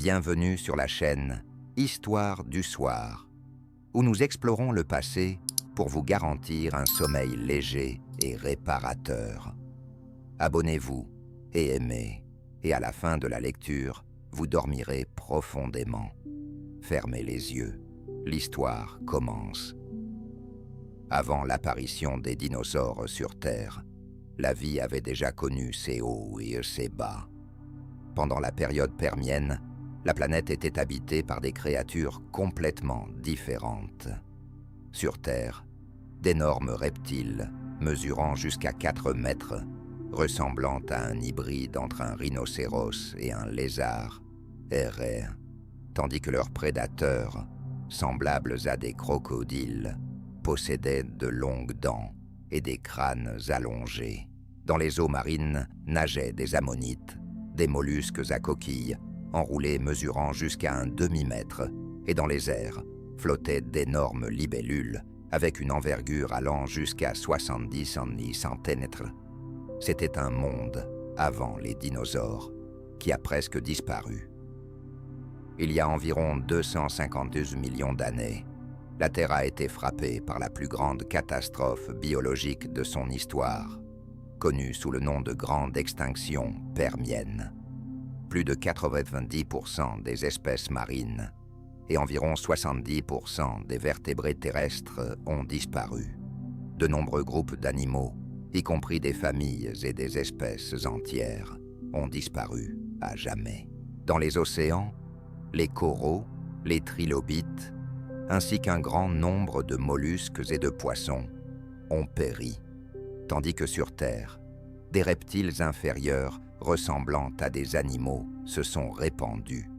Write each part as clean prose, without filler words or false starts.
Bienvenue sur la chaîne Histoire du soir, où nous explorons le passé pour vous garantir un sommeil léger et réparateur. Abonnez-vous et aimez, et à la fin de la lecture, vous dormirez profondément. Fermez les yeux, l'histoire commence. Avant l'apparition des dinosaures sur Terre, la vie avait déjà connu ses hauts et ses bas. Pendant la période permienne, la planète était habitée par des créatures complètement différentes. Sur Terre, d'énormes reptiles, mesurant jusqu'à 4 mètres, ressemblant à un hybride entre un rhinocéros et un lézard, erraient, tandis que leurs prédateurs, semblables à des crocodiles, possédaient de longues dents et des crânes allongés. Dans les eaux marines nageaient des ammonites, des mollusques à coquilles, enroulés mesurant jusqu'à un demi-mètre, et dans les airs flottaient d'énormes libellules avec une envergure allant jusqu'à 70 centimètres. C'était un monde avant les dinosaures, qui a presque disparu. Il y a environ 252 millions d'années, la Terre a été frappée par la plus grande catastrophe biologique de son histoire, connue sous le nom de Grande Extinction permienne. Plus de 90% des espèces marines et environ 70% des vertébrés terrestres ont disparu. De nombreux groupes d'animaux, y compris des familles et des espèces entières, ont disparu à jamais. Dans les océans, les coraux, les trilobites, ainsi qu'un grand nombre de mollusques et de poissons ont péri, tandis que sur Terre, des reptiles inférieurs ressemblant à des animaux se sont répandus,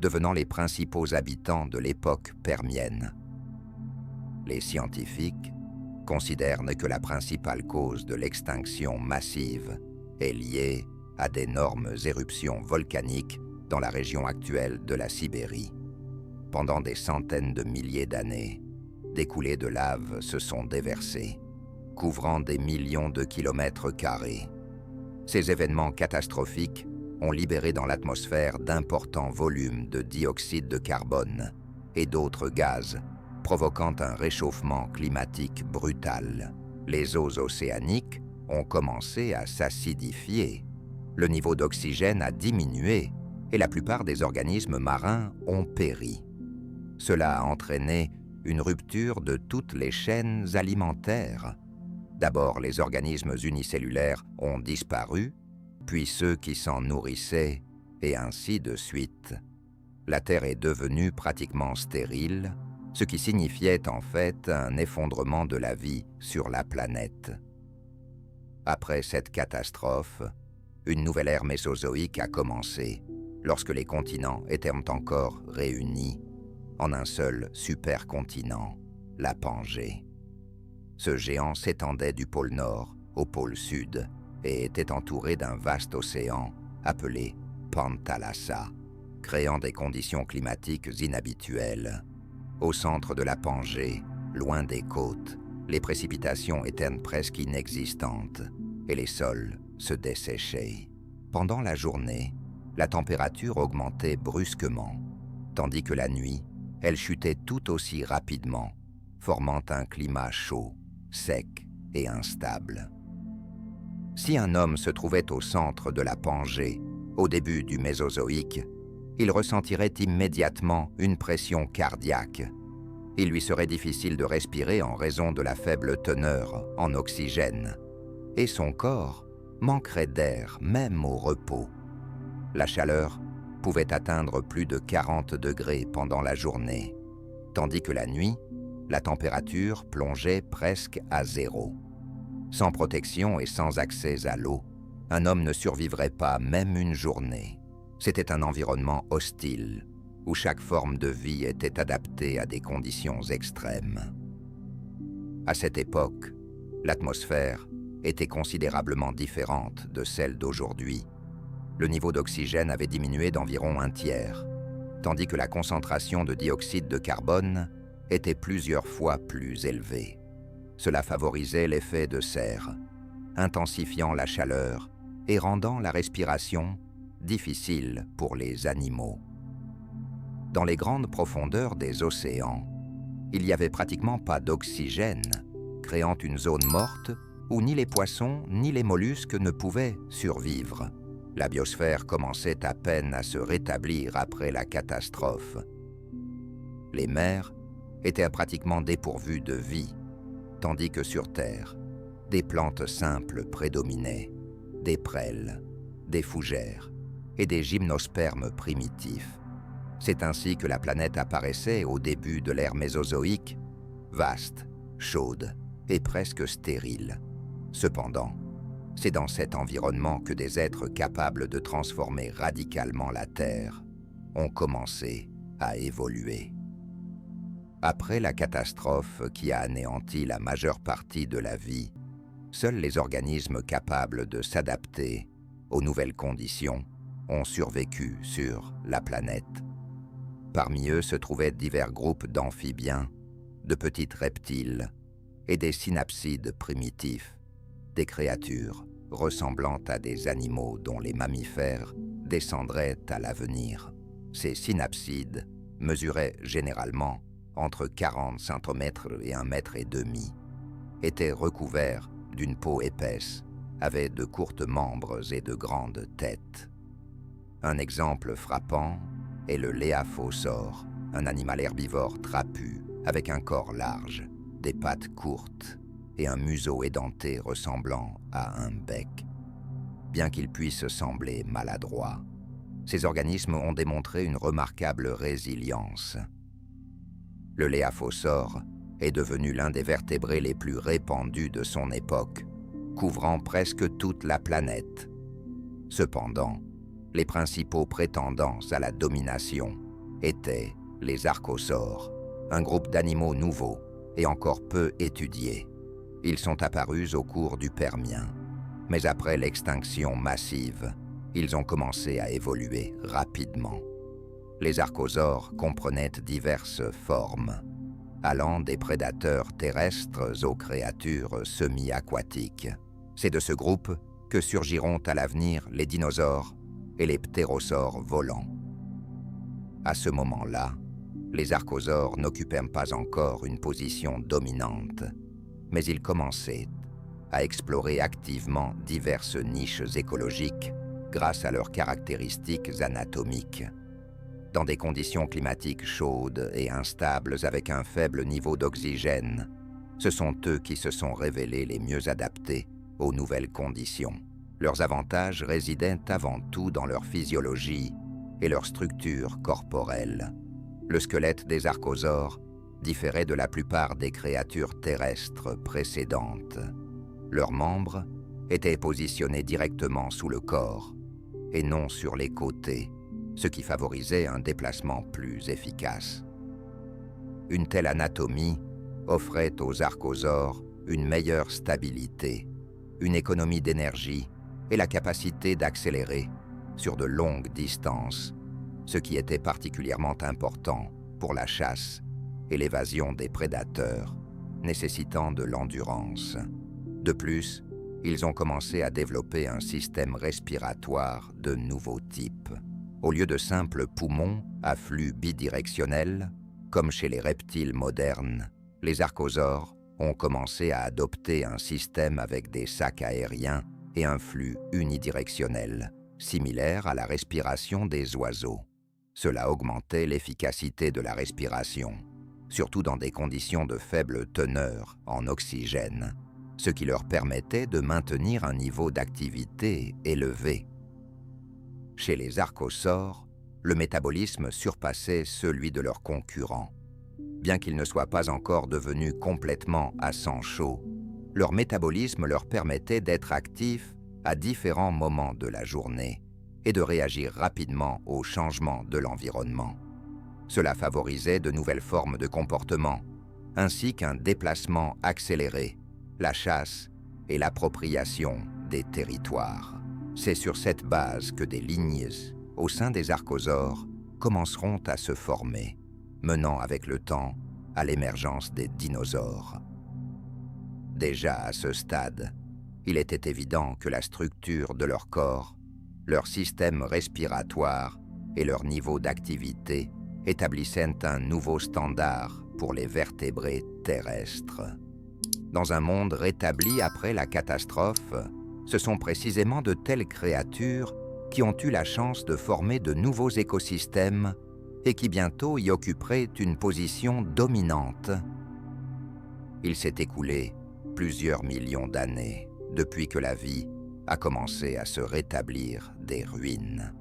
devenant les principaux habitants de l'époque permienne. Les scientifiques considèrent que la principale cause de l'extinction massive est liée à d'énormes éruptions volcaniques dans la région actuelle de la Sibérie. Pendant des centaines de milliers d'années, des coulées de lave se sont déversées, couvrant des millions de kilomètres carrés. Ces événements catastrophiques ont libéré dans l'atmosphère d'importants volumes de dioxyde de carbone et d'autres gaz, provoquant un réchauffement climatique brutal. Les eaux océaniques ont commencé à s'acidifier, le niveau d'oxygène a diminué et la plupart des organismes marins ont péri. Cela a entraîné une rupture de toutes les chaînes alimentaires. D'abord, les organismes unicellulaires ont disparu, puis ceux qui s'en nourrissaient, et ainsi de suite. La Terre est devenue pratiquement stérile, ce qui signifiait en fait un effondrement de la vie sur la planète. Après cette catastrophe, une nouvelle ère mésozoïque a commencé, lorsque les continents étaient encore réunis en un seul supercontinent, la Pangée. Ce géant s'étendait du pôle Nord au pôle Sud et était entouré d'un vaste océan appelé Panthalassa, créant des conditions climatiques inhabituelles. Au centre de la Pangée, loin des côtes, les précipitations étaient presque inexistantes et les sols se desséchaient. Pendant la journée, la température augmentait brusquement, tandis que la nuit, elle chutait tout aussi rapidement, formant un climat chaud, sec et instable. Si un homme se trouvait au centre de la Pangée, au début du Mésozoïque, il ressentirait immédiatement une pression cardiaque. Il lui serait difficile de respirer en raison de la faible teneur en oxygène, et son corps manquerait d'air même au repos. La chaleur pouvait atteindre plus de 40 degrés pendant la journée, tandis que la nuit, la température plongeait presque à zéro. Sans protection et sans accès à l'eau, un homme ne survivrait pas même une journée. C'était un environnement hostile, où chaque forme de vie était adaptée à des conditions extrêmes. À cette époque, l'atmosphère était considérablement différente de celle d'aujourd'hui. Le niveau d'oxygène avait diminué d'environ un tiers, tandis que la concentration de dioxyde de carbone était plusieurs fois plus élevée. Cela favorisait l'effet de serre, intensifiant la chaleur et rendant la respiration difficile pour les animaux. Dans les grandes profondeurs des océans, il n'y avait pratiquement pas d'oxygène, créant une zone morte où ni les poissons ni les mollusques ne pouvaient survivre. La biosphère commençait à peine à se rétablir après la catastrophe. Les mers étaient pratiquement dépourvues de vie, tandis que sur Terre, des plantes simples prédominaient, des prêles, des fougères et des gymnospermes primitifs. C'est ainsi que la planète apparaissait au début de l'ère mésozoïque, vaste, chaude et presque stérile. Cependant, c'est dans cet environnement que des êtres capables de transformer radicalement la Terre ont commencé à évoluer. Après la catastrophe qui a anéanti la majeure partie de la vie, seuls les organismes capables de s'adapter aux nouvelles conditions ont survécu sur la planète. Parmi eux se trouvaient divers groupes d'amphibiens, de petits reptiles et des synapsides primitifs, des créatures ressemblant à des animaux dont les mammifères descendraient à l'avenir. Ces synapsides mesuraient généralement entre 40 cm et 1,5 m, étaient recouverts d'une peau épaisse, avaient de courtes membres et de grandes têtes. Un exemple frappant est le léaphosaure, un animal herbivore trapu avec un corps large, des pattes courtes et un museau édenté ressemblant à un bec. Bien qu'ils puissent sembler maladroits, ces organismes ont démontré une remarquable résilience. Le léaphosaure est devenu l'un des vertébrés les plus répandus de son époque, couvrant presque toute la planète. Cependant, les principaux prétendants à la domination étaient les archosaures, un groupe d'animaux nouveaux et encore peu étudiés. Ils sont apparus au cours du Permien, mais après l'extinction massive, ils ont commencé à évoluer rapidement. Les archosaures comprenaient diverses formes, allant des prédateurs terrestres aux créatures semi-aquatiques. C'est de ce groupe que surgiront à l'avenir les dinosaures et les ptérosaures volants. À ce moment-là, les archosaures n'occupaient pas encore une position dominante, mais ils commençaient à explorer activement diverses niches écologiques grâce à leurs caractéristiques anatomiques. Dans des conditions climatiques chaudes et instables avec un faible niveau d'oxygène, ce sont eux qui se sont révélés les mieux adaptés aux nouvelles conditions. Leurs avantages résidaient avant tout dans leur physiologie et leur structure corporelle. Le squelette des archosaures différait de la plupart des créatures terrestres précédentes. Leurs membres étaient positionnés directement sous le corps et non sur les côtés, ce qui favorisait un déplacement plus efficace. Une telle anatomie offrait aux archosaures une meilleure stabilité, une économie d'énergie et la capacité d'accélérer sur de longues distances, ce qui était particulièrement important pour la chasse et l'évasion des prédateurs, nécessitant de l'endurance. De plus, ils ont commencé à développer un système respiratoire de nouveau type. Au lieu de simples poumons à flux bidirectionnel, comme chez les reptiles modernes, les archosaures ont commencé à adopter un système avec des sacs aériens et un flux unidirectionnel, similaire à la respiration des oiseaux. Cela augmentait l'efficacité de la respiration, surtout dans des conditions de faible teneur en oxygène, ce qui leur permettait de maintenir un niveau d'activité élevé. Chez les archosaures, le métabolisme surpassait celui de leurs concurrents. Bien qu'ils ne soient pas encore devenus complètement à sang chaud, leur métabolisme leur permettait d'être actifs à différents moments de la journée et de réagir rapidement aux changements de l'environnement. Cela favorisait de nouvelles formes de comportement, ainsi qu'un déplacement accéléré, la chasse et l'appropriation des territoires. C'est sur cette base que des lignes au sein des archosaures commenceront à se former, menant avec le temps à l'émergence des dinosaures. Déjà à ce stade, il était évident que la structure de leur corps, leur système respiratoire et leur niveau d'activité établissait un nouveau standard pour les vertébrés terrestres. Dans un monde rétabli après la catastrophe, ce sont précisément de telles créatures qui ont eu la chance de former de nouveaux écosystèmes et qui bientôt y occuperaient une position dominante. Il s'est écoulé plusieurs millions d'années depuis que la vie a commencé à se rétablir des ruines.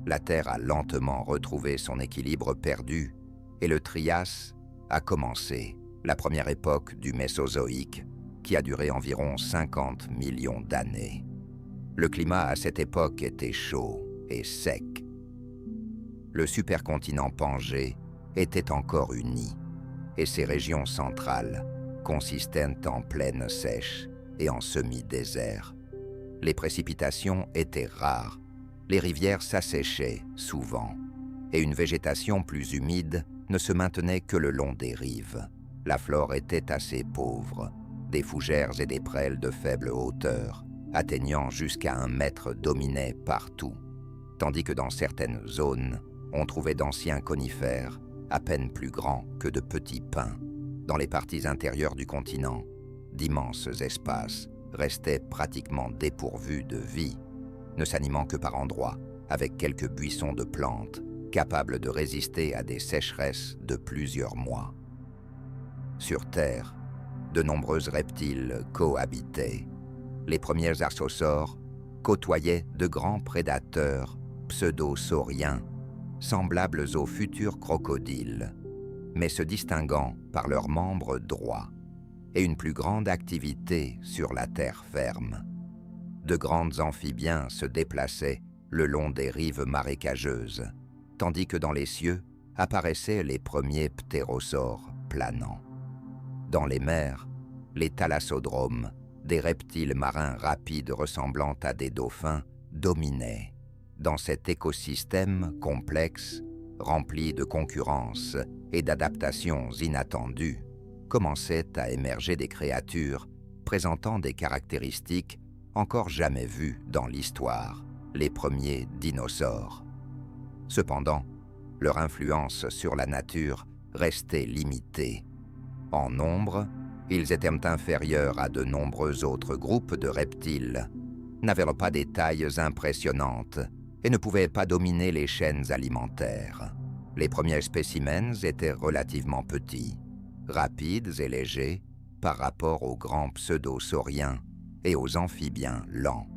La Terre a lentement retrouvé son équilibre perdu et le Trias a commencé, la première époque du Mésozoïque, qui a duré environ 50 millions d'années. Le climat à cette époque était chaud et sec. Le supercontinent Pangée était encore uni, et ses régions centrales consistaient en plaine sèche et en semi-désert. Les précipitations étaient rares, les rivières s'asséchaient souvent, et une végétation plus humide ne se maintenait que le long des rives. La flore était assez pauvre, des fougères et des prêles de faible hauteur, atteignant jusqu'à 1 mètre dominaient partout, tandis que dans certaines zones, on trouvait d'anciens conifères, à peine plus grands que de petits pins. Dans les parties intérieures du continent, d'immenses espaces restaient pratiquement dépourvus de vie, ne s'animant que par endroits, avec quelques buissons de plantes, capables de résister à des sécheresses de plusieurs mois. Sur Terre, de nombreux reptiles cohabitaient. Les premiers archosaures côtoyaient de grands prédateurs pseudosauriens, semblables aux futurs crocodiles, mais se distinguant par leurs membres droits et une plus grande activité sur la terre ferme. De grands amphibiens se déplaçaient le long des rives marécageuses, tandis que dans les cieux apparaissaient les premiers ptérosaures planants. Dans les mers, les thalassodromes, des reptiles marins rapides ressemblant à des dauphins, dominaient. Dans cet écosystème complexe, rempli de concurrence et d'adaptations inattendues, commençaient à émerger des créatures présentant des caractéristiques encore jamais vues dans l'histoire, les premiers dinosaures. Cependant, leur influence sur la nature restait limitée. En nombre, ils étaient inférieurs à de nombreux autres groupes de reptiles, n'avaient pas des tailles impressionnantes et ne pouvaient pas dominer les chaînes alimentaires. Les premiers spécimens étaient relativement petits, rapides et légers par rapport aux grands pseudosauriens et aux amphibiens lents.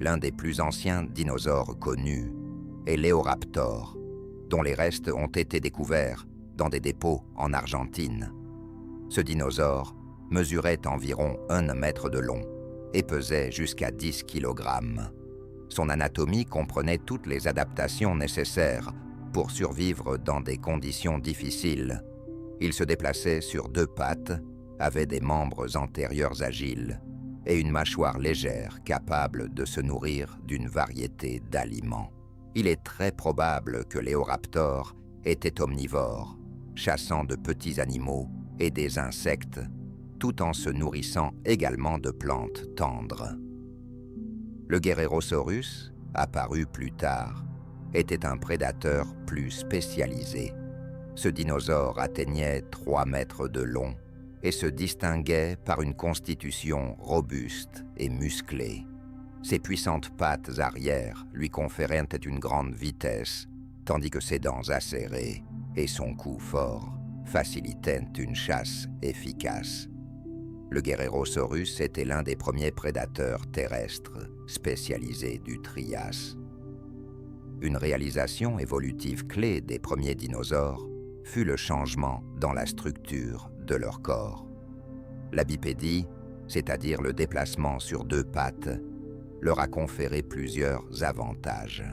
L'un des plus anciens dinosaures connus est l'Éoraptor, dont les restes ont été découverts dans des dépôts en Argentine. Ce dinosaure mesurait environ 1 mètre de long et pesait jusqu'à 10 kg. Son anatomie comprenait toutes les adaptations nécessaires pour survivre dans des conditions difficiles. Il se déplaçait sur 2 pattes, avait des membres antérieurs agiles et une mâchoire légère capable de se nourrir d'une variété d'aliments. Il est très probable que l'Éoraptor était omnivore, chassant de petits animaux et des insectes, tout en se nourrissant également de plantes tendres. Le Guerrerosaurus, apparu plus tard, était un prédateur plus spécialisé. Ce dinosaure atteignait 3 mètres de long et se distinguait par une constitution robuste et musclée. Ses puissantes pattes arrière lui conféraient une grande vitesse, tandis que ses dents acérées et son cou fort facilitaient une chasse efficace. Le Guerrerosaurus était l'un des premiers prédateurs terrestres spécialisés du Trias. Une réalisation évolutive clé des premiers dinosaures fut le changement dans la structure de leur corps. La bipédie, c'est-à-dire le déplacement sur 2 pattes, leur a conféré plusieurs avantages.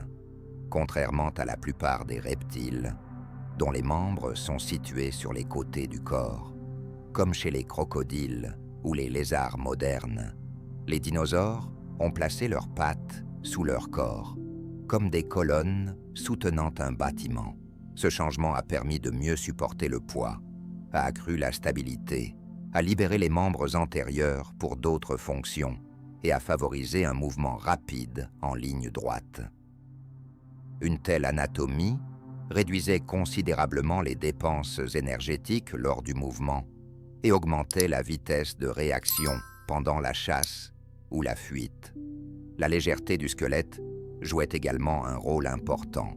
Contrairement à la plupart des reptiles, dont les membres sont situés sur les côtés du corps, comme chez les crocodiles ou les lézards modernes, les dinosaures ont placé leurs pattes sous leur corps, comme des colonnes soutenant un bâtiment. Ce changement a permis de mieux supporter le poids, a accru la stabilité, a libéré les membres antérieurs pour d'autres fonctions et a favorisé un mouvement rapide en ligne droite. Une telle anatomie réduisait considérablement les dépenses énergétiques lors du mouvement et augmentait la vitesse de réaction pendant la chasse ou la fuite. La légèreté du squelette jouait également un rôle important.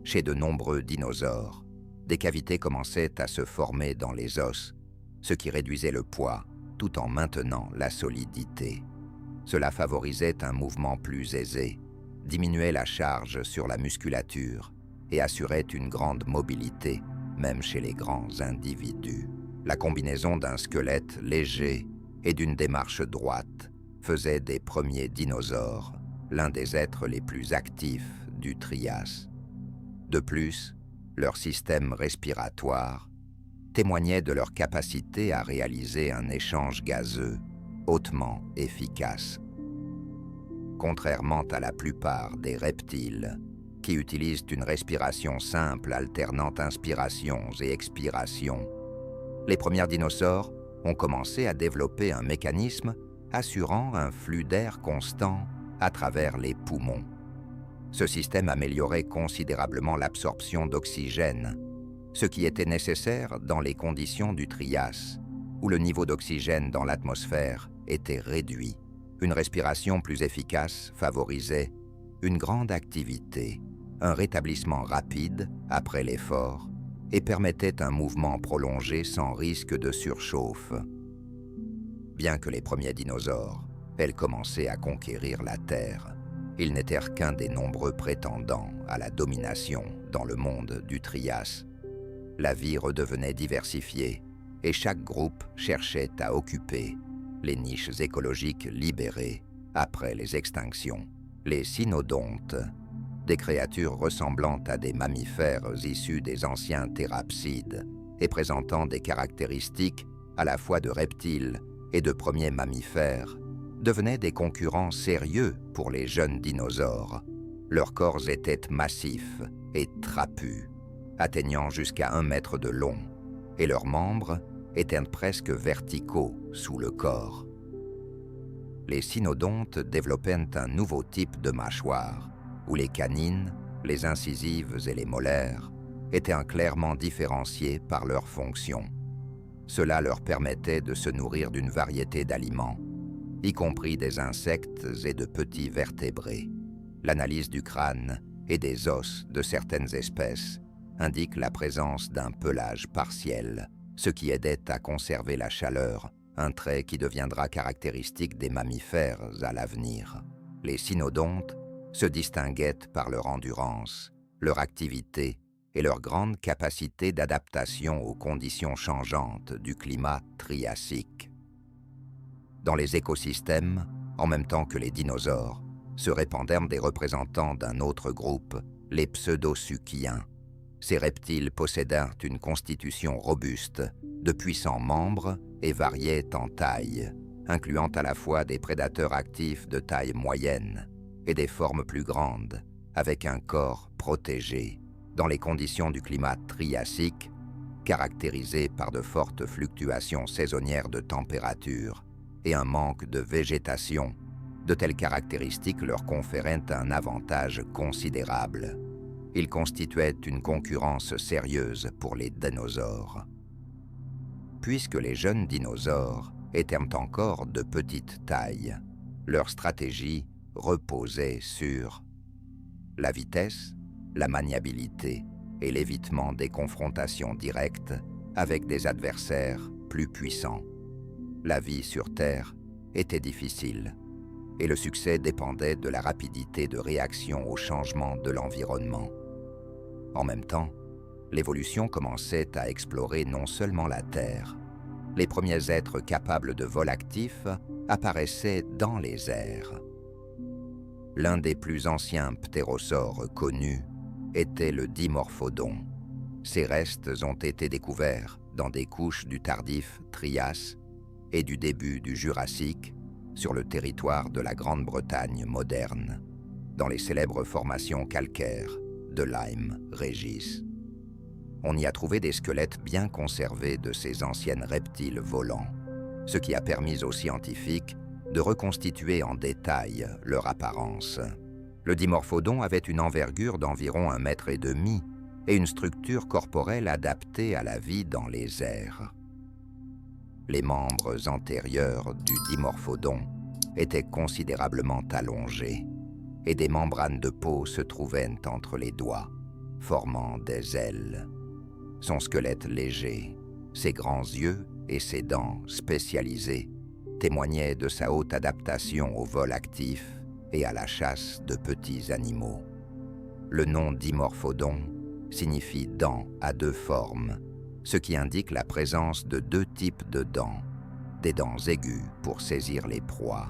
Chez de nombreux dinosaures, des cavités commençaient à se former dans les os, ce qui réduisait le poids tout en maintenant la solidité. Cela favorisait un mouvement plus aisé, diminuait la charge sur la musculature et assurait une grande mobilité, même chez les grands individus. La combinaison d'un squelette léger et d'une démarche droite faisait des premiers dinosaures l'un des êtres les plus actifs du Trias. De plus, leur système respiratoire témoignait de leur capacité à réaliser un échange gazeux hautement efficace. Contrairement à la plupart des reptiles, qui utilisent une respiration simple alternant inspirations et expirations, les premiers dinosaures ont commencé à développer un mécanisme assurant un flux d'air constant à travers les poumons. Ce système améliorait considérablement l'absorption d'oxygène, ce qui était nécessaire dans les conditions du Trias, où le niveau d'oxygène dans l'atmosphère était réduit. Une respiration plus efficace favorisait une grande activité, un rétablissement rapide après l'effort et permettait un mouvement prolongé sans risque de surchauffe. Bien que les premiers dinosaures aient commencé à conquérir la Terre, ils n'étaient qu'un des nombreux prétendants à la domination dans le monde du Trias. La vie redevenait diversifiée et chaque groupe cherchait à occuper les niches écologiques libérées après les extinctions. Les cynodontes, des créatures ressemblant à des mammifères issus des anciens thérapsides et présentant des caractéristiques à la fois de reptiles et de premiers mammifères, devenaient des concurrents sérieux pour les jeunes dinosaures. Leurs corps étaient massifs et trapus, atteignant jusqu'à 1 mètre de long, et leurs membres étaient presque verticaux sous le corps. Les cynodontes développaient un nouveau type de mâchoire, où les canines, les incisives et les molaires étaient clairement différenciés par leurs fonctions. Cela leur permettait de se nourrir d'une variété d'aliments, y compris des insectes et de petits vertébrés. L'analyse du crâne et des os de certaines espèces indique la présence d'un pelage partiel, ce qui aidait à conserver la chaleur, un trait qui deviendra caractéristique des mammifères à l'avenir. Les cynodontes se distinguaient par leur endurance, leur activité et leur grande capacité d'adaptation aux conditions changeantes du climat triasique. Dans les écosystèmes, en même temps que les dinosaures, se répandèrent des représentants d'un autre groupe, les pseudosuchiens. Ces reptiles possédèrent une constitution robuste, de puissants membres et variaient en taille, incluant à la fois des prédateurs actifs de taille moyenne et des formes plus grandes, avec un corps protégé, dans les conditions du climat triasique, caractérisé par de fortes fluctuations saisonnières de température et un manque de végétation. De telles caractéristiques leur conféraient un avantage considérable. Ils constituaient une concurrence sérieuse pour les dinosaures. Puisque les jeunes dinosaures étaient encore de petite taille, leur stratégie reposait sur la vitesse, la maniabilité et l'évitement des confrontations directes avec des adversaires plus puissants. La vie sur Terre était difficile et le succès dépendait de la rapidité de réaction au changement de l'environnement. En même temps, l'évolution commençait à explorer non seulement la Terre. Les premiers êtres capables de vol actif apparaissaient dans les airs. L'un des plus anciens ptérosaures connus était le Dimorphodon. Ses restes ont été découverts dans des couches du tardif Trias et du début du Jurassique sur le territoire de la Grande-Bretagne moderne, dans les célèbres formations calcaires de Lyme Regis. On y a trouvé des squelettes bien conservés de ces anciennes reptiles volants, ce qui a permis aux scientifiques de reconstituer en détail leur apparence. Le Dimorphodon avait une envergure d'environ 1,5 m et une structure corporelle adaptée à la vie dans les airs. Les membres antérieurs du dimorphodon étaient considérablement allongés et des membranes de peau se trouvaient entre les doigts, formant des ailes. Son squelette léger, ses grands yeux et ses dents spécialisées témoignaient de sa haute adaptation au vol actif et à la chasse de petits animaux. Le nom dimorphodon signifie dents à deux formes, ce qui indique la présence de deux types de dents, des dents aiguës pour saisir les proies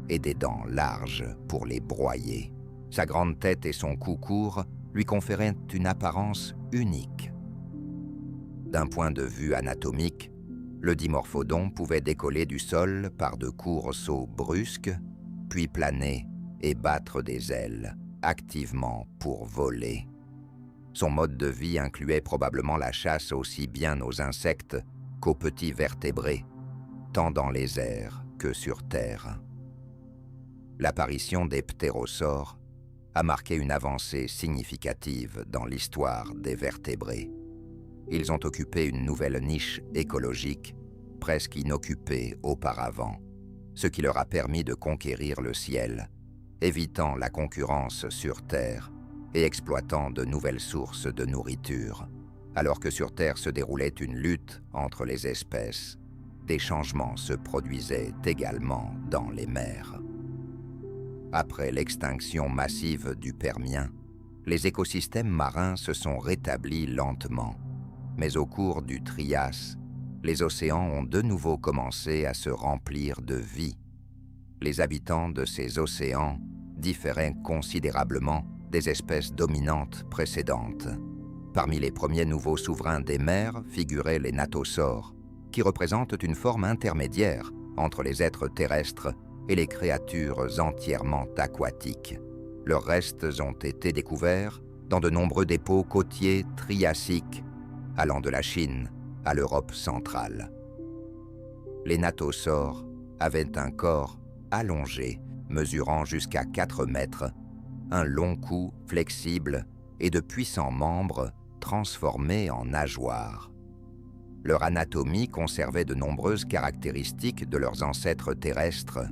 et des dents larges pour les broyer. Sa grande tête et son cou court lui conféraient une apparence unique. D'un point de vue anatomique, le dimorphodon pouvait décoller du sol par de courts sauts brusques, puis planer et battre des ailes, activement pour voler. Son mode de vie incluait probablement la chasse aussi bien aux insectes qu'aux petits vertébrés, tant dans les airs que sur terre. L'apparition des ptérosaures a marqué une avancée significative dans l'histoire des vertébrés. Ils ont occupé une nouvelle niche écologique, presque inoccupée auparavant, ce qui leur a permis de conquérir le ciel, évitant la concurrence sur Terre et exploitant de nouvelles sources de nourriture. Alors que sur Terre se déroulait une lutte entre les espèces, des changements se produisaient également dans les mers. Après l'extinction massive du Permien, les écosystèmes marins se sont rétablis lentement. Mais au cours du Trias, les océans ont de nouveau commencé à se remplir de vie. Les habitants de ces océans différaient considérablement des espèces dominantes précédentes. Parmi les premiers nouveaux souverains des mers figuraient les gnathosaures, qui représentent une forme intermédiaire entre les êtres terrestres et les créatures entièrement aquatiques. Leurs restes ont été découverts dans de nombreux dépôts côtiers triassiques, allant de la Chine à l'Europe centrale. Les gnathosaures avaient un corps allongé, mesurant jusqu'à 4 mètres, un long cou flexible et de puissants membres transformés en nageoires. Leur anatomie conservait de nombreuses caractéristiques de leurs ancêtres terrestres.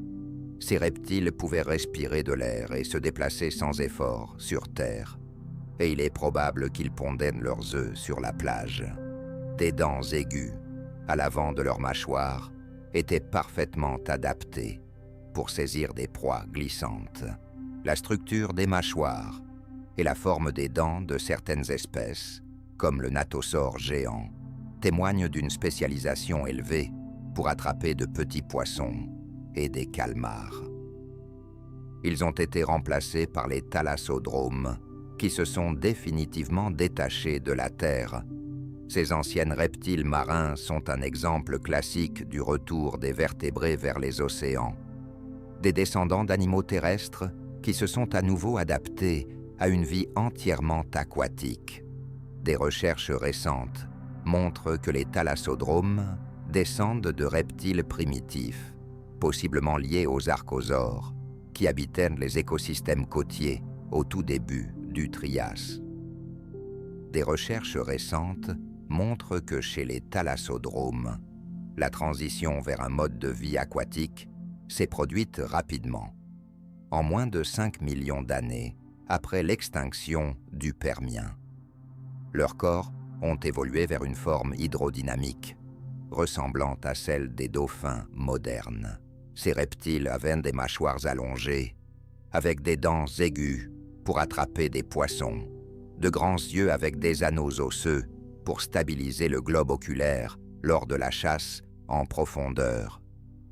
Ces reptiles pouvaient respirer de l'air et se déplacer sans effort sur Terre, et il est probable qu'ils pondaient leurs œufs sur la plage. Des dents aiguës, à l'avant de leur mâchoire, étaient parfaitement adaptées pour saisir des proies glissantes. La structure des mâchoires et la forme des dents de certaines espèces, comme le gnathosaure géant, témoignent d'une spécialisation élevée pour attraper de petits poissons et des calmars. Ils ont été remplacés par les thalassodromes, qui se sont définitivement détachés de la Terre. Ces anciennes reptiles marins sont un exemple classique du retour des vertébrés vers les océans. Des descendants d'animaux terrestres qui se sont à nouveau adaptés à une vie entièrement aquatique. Des recherches récentes montrent que les thalassodromes descendent de reptiles primitifs, possiblement liés aux archosaures, qui habitaient les écosystèmes côtiers au tout début du Trias. Des recherches récentes montrent que chez les thalassodromes, la transition vers un mode de vie aquatique s'est produite rapidement, en moins de 5 millions d'années après l'extinction du Permien. Leurs corps ont évolué vers une forme hydrodynamique, ressemblant à celle des dauphins modernes. Ces reptiles avaient des mâchoires allongées, avec des dents aiguës pour attraper des poissons, de grands yeux avec des anneaux osseux pour stabiliser le globe oculaire lors de la chasse en profondeur,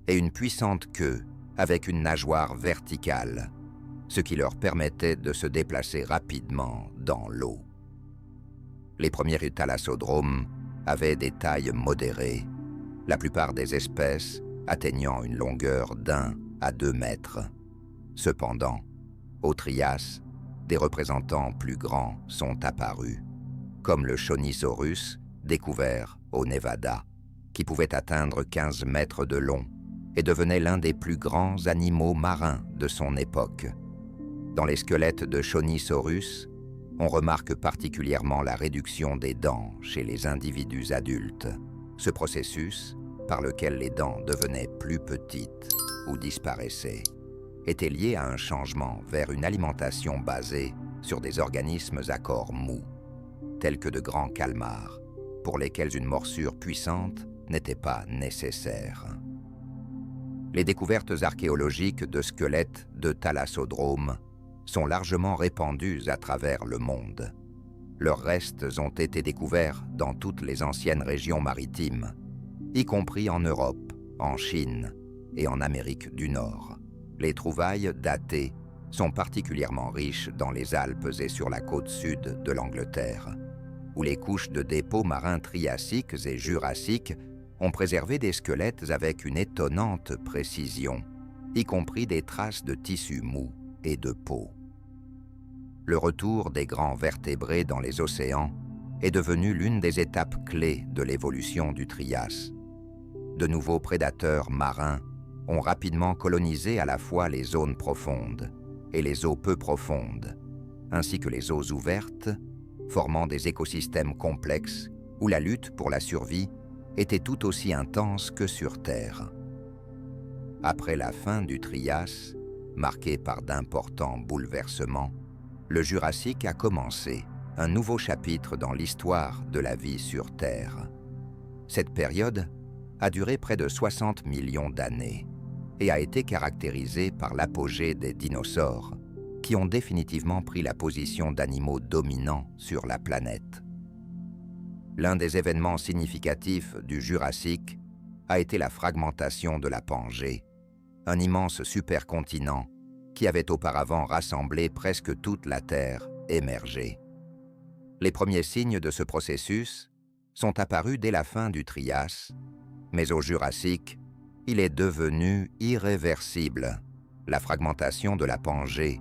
et une puissante queue avec une nageoire verticale, ce qui leur permettait de se déplacer rapidement dans l'eau. Les premiers thalassodromes avaient des tailles modérées, la plupart des espèces atteignant une longueur d'1 à 2 mètres. Cependant, au Trias, des représentants plus grands sont apparus, comme le Shonisaurus, découvert au Nevada, qui pouvait atteindre 15 mètres de long et devenait l'un des plus grands animaux marins de son époque. Dans les squelettes de Shonisaurus, On remarque particulièrement la réduction des dents chez les individus adultes. Ce processus, par lequel les dents devenaient plus petites ou disparaissaient, était lié à un changement vers une alimentation basée sur des organismes à corps mou, tels que de grands calmars, pour lesquels une morsure puissante n'était pas nécessaire. Les découvertes archéologiques de squelettes de thalassodromes sont largement répandues à travers le monde. Leurs restes ont été découverts dans toutes les anciennes régions maritimes, y compris en Europe, en Chine et en Amérique du Nord. Les trouvailles datées sont particulièrement riches dans les Alpes et sur la côte sud de l'Angleterre, où les couches de dépôts marins triassiques et jurassiques ont préservé des squelettes avec une étonnante précision, y compris des traces de tissus mous et de peau. Le retour des grands vertébrés dans les océans est devenu l'une des étapes clés de l'évolution du Trias. De nouveaux prédateurs marins ont rapidement colonisé à la fois les zones profondes et les eaux peu profondes, ainsi que les eaux ouvertes, formant des écosystèmes complexes où la lutte pour la survie était tout aussi intense que sur Terre. Après la fin du Trias, marquée par d'importants bouleversements, le Jurassique a commencé un nouveau chapitre dans l'histoire de la vie sur Terre. Cette période a duré près de 60 millions d'années et a été caractérisée par l'apogée des dinosaures, qui ont définitivement pris la position d'animaux dominants sur la planète. L'un des événements significatifs du Jurassique a été la fragmentation de la Pangée, un immense supercontinent qui avait auparavant rassemblé presque toute la Terre émergée. Les premiers signes de ce processus sont apparus dès la fin du Trias, mais au Jurassique, il est devenu irréversible. La fragmentation de la Pangée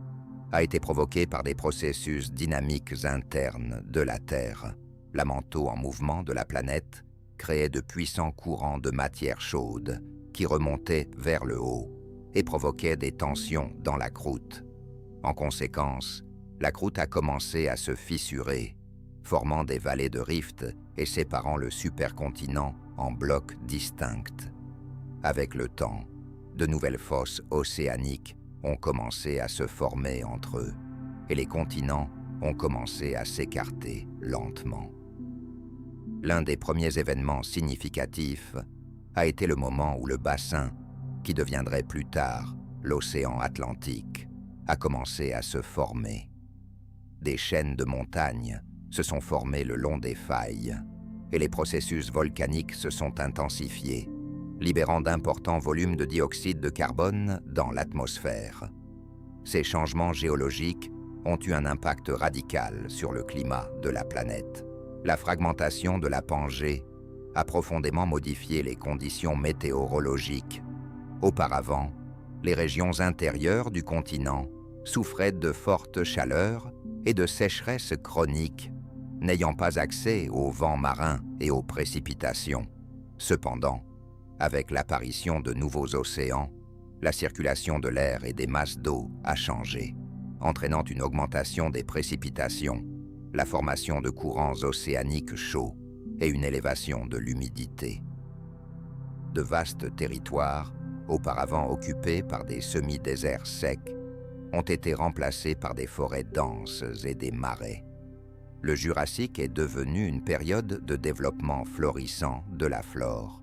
a été provoquée par des processus dynamiques internes de la Terre. La manteau en mouvement de la planète créait de puissants courants de matière chaude qui remontaient vers le haut et provoquaient des tensions dans la croûte. En conséquence, la croûte a commencé à se fissurer, formant des vallées de rift et séparant le supercontinent en blocs distincts. Avec le temps, de nouvelles fosses océaniques ont commencé à se former entre eux et les continents ont commencé à s'écarter lentement. L'un des premiers événements significatifs a été le moment où le bassin, qui deviendrait plus tard l'océan Atlantique, a commencé à se former. Des chaînes de montagnes se sont formées le long des failles et les processus volcaniques se sont intensifiés, libérant d'importants volumes de dioxyde de carbone dans l'atmosphère. Ces changements géologiques ont eu un impact radical sur le climat de la planète. La fragmentation de la Pangée a profondément modifié les conditions météorologiques. Auparavant, les régions intérieures du continent souffraient de fortes chaleurs et de sécheresses chroniques, n'ayant pas accès aux vents marins et aux précipitations. Cependant, avec l'apparition de nouveaux océans, la circulation de l'air et des masses d'eau a changé, entraînant une augmentation des précipitations, la formation de courants océaniques chauds et une élévation de l'humidité. De vastes territoires, auparavant occupés par des semi-déserts secs, ont été remplacés par des forêts denses et des marais. Le Jurassique est devenu une période de développement florissant de la flore.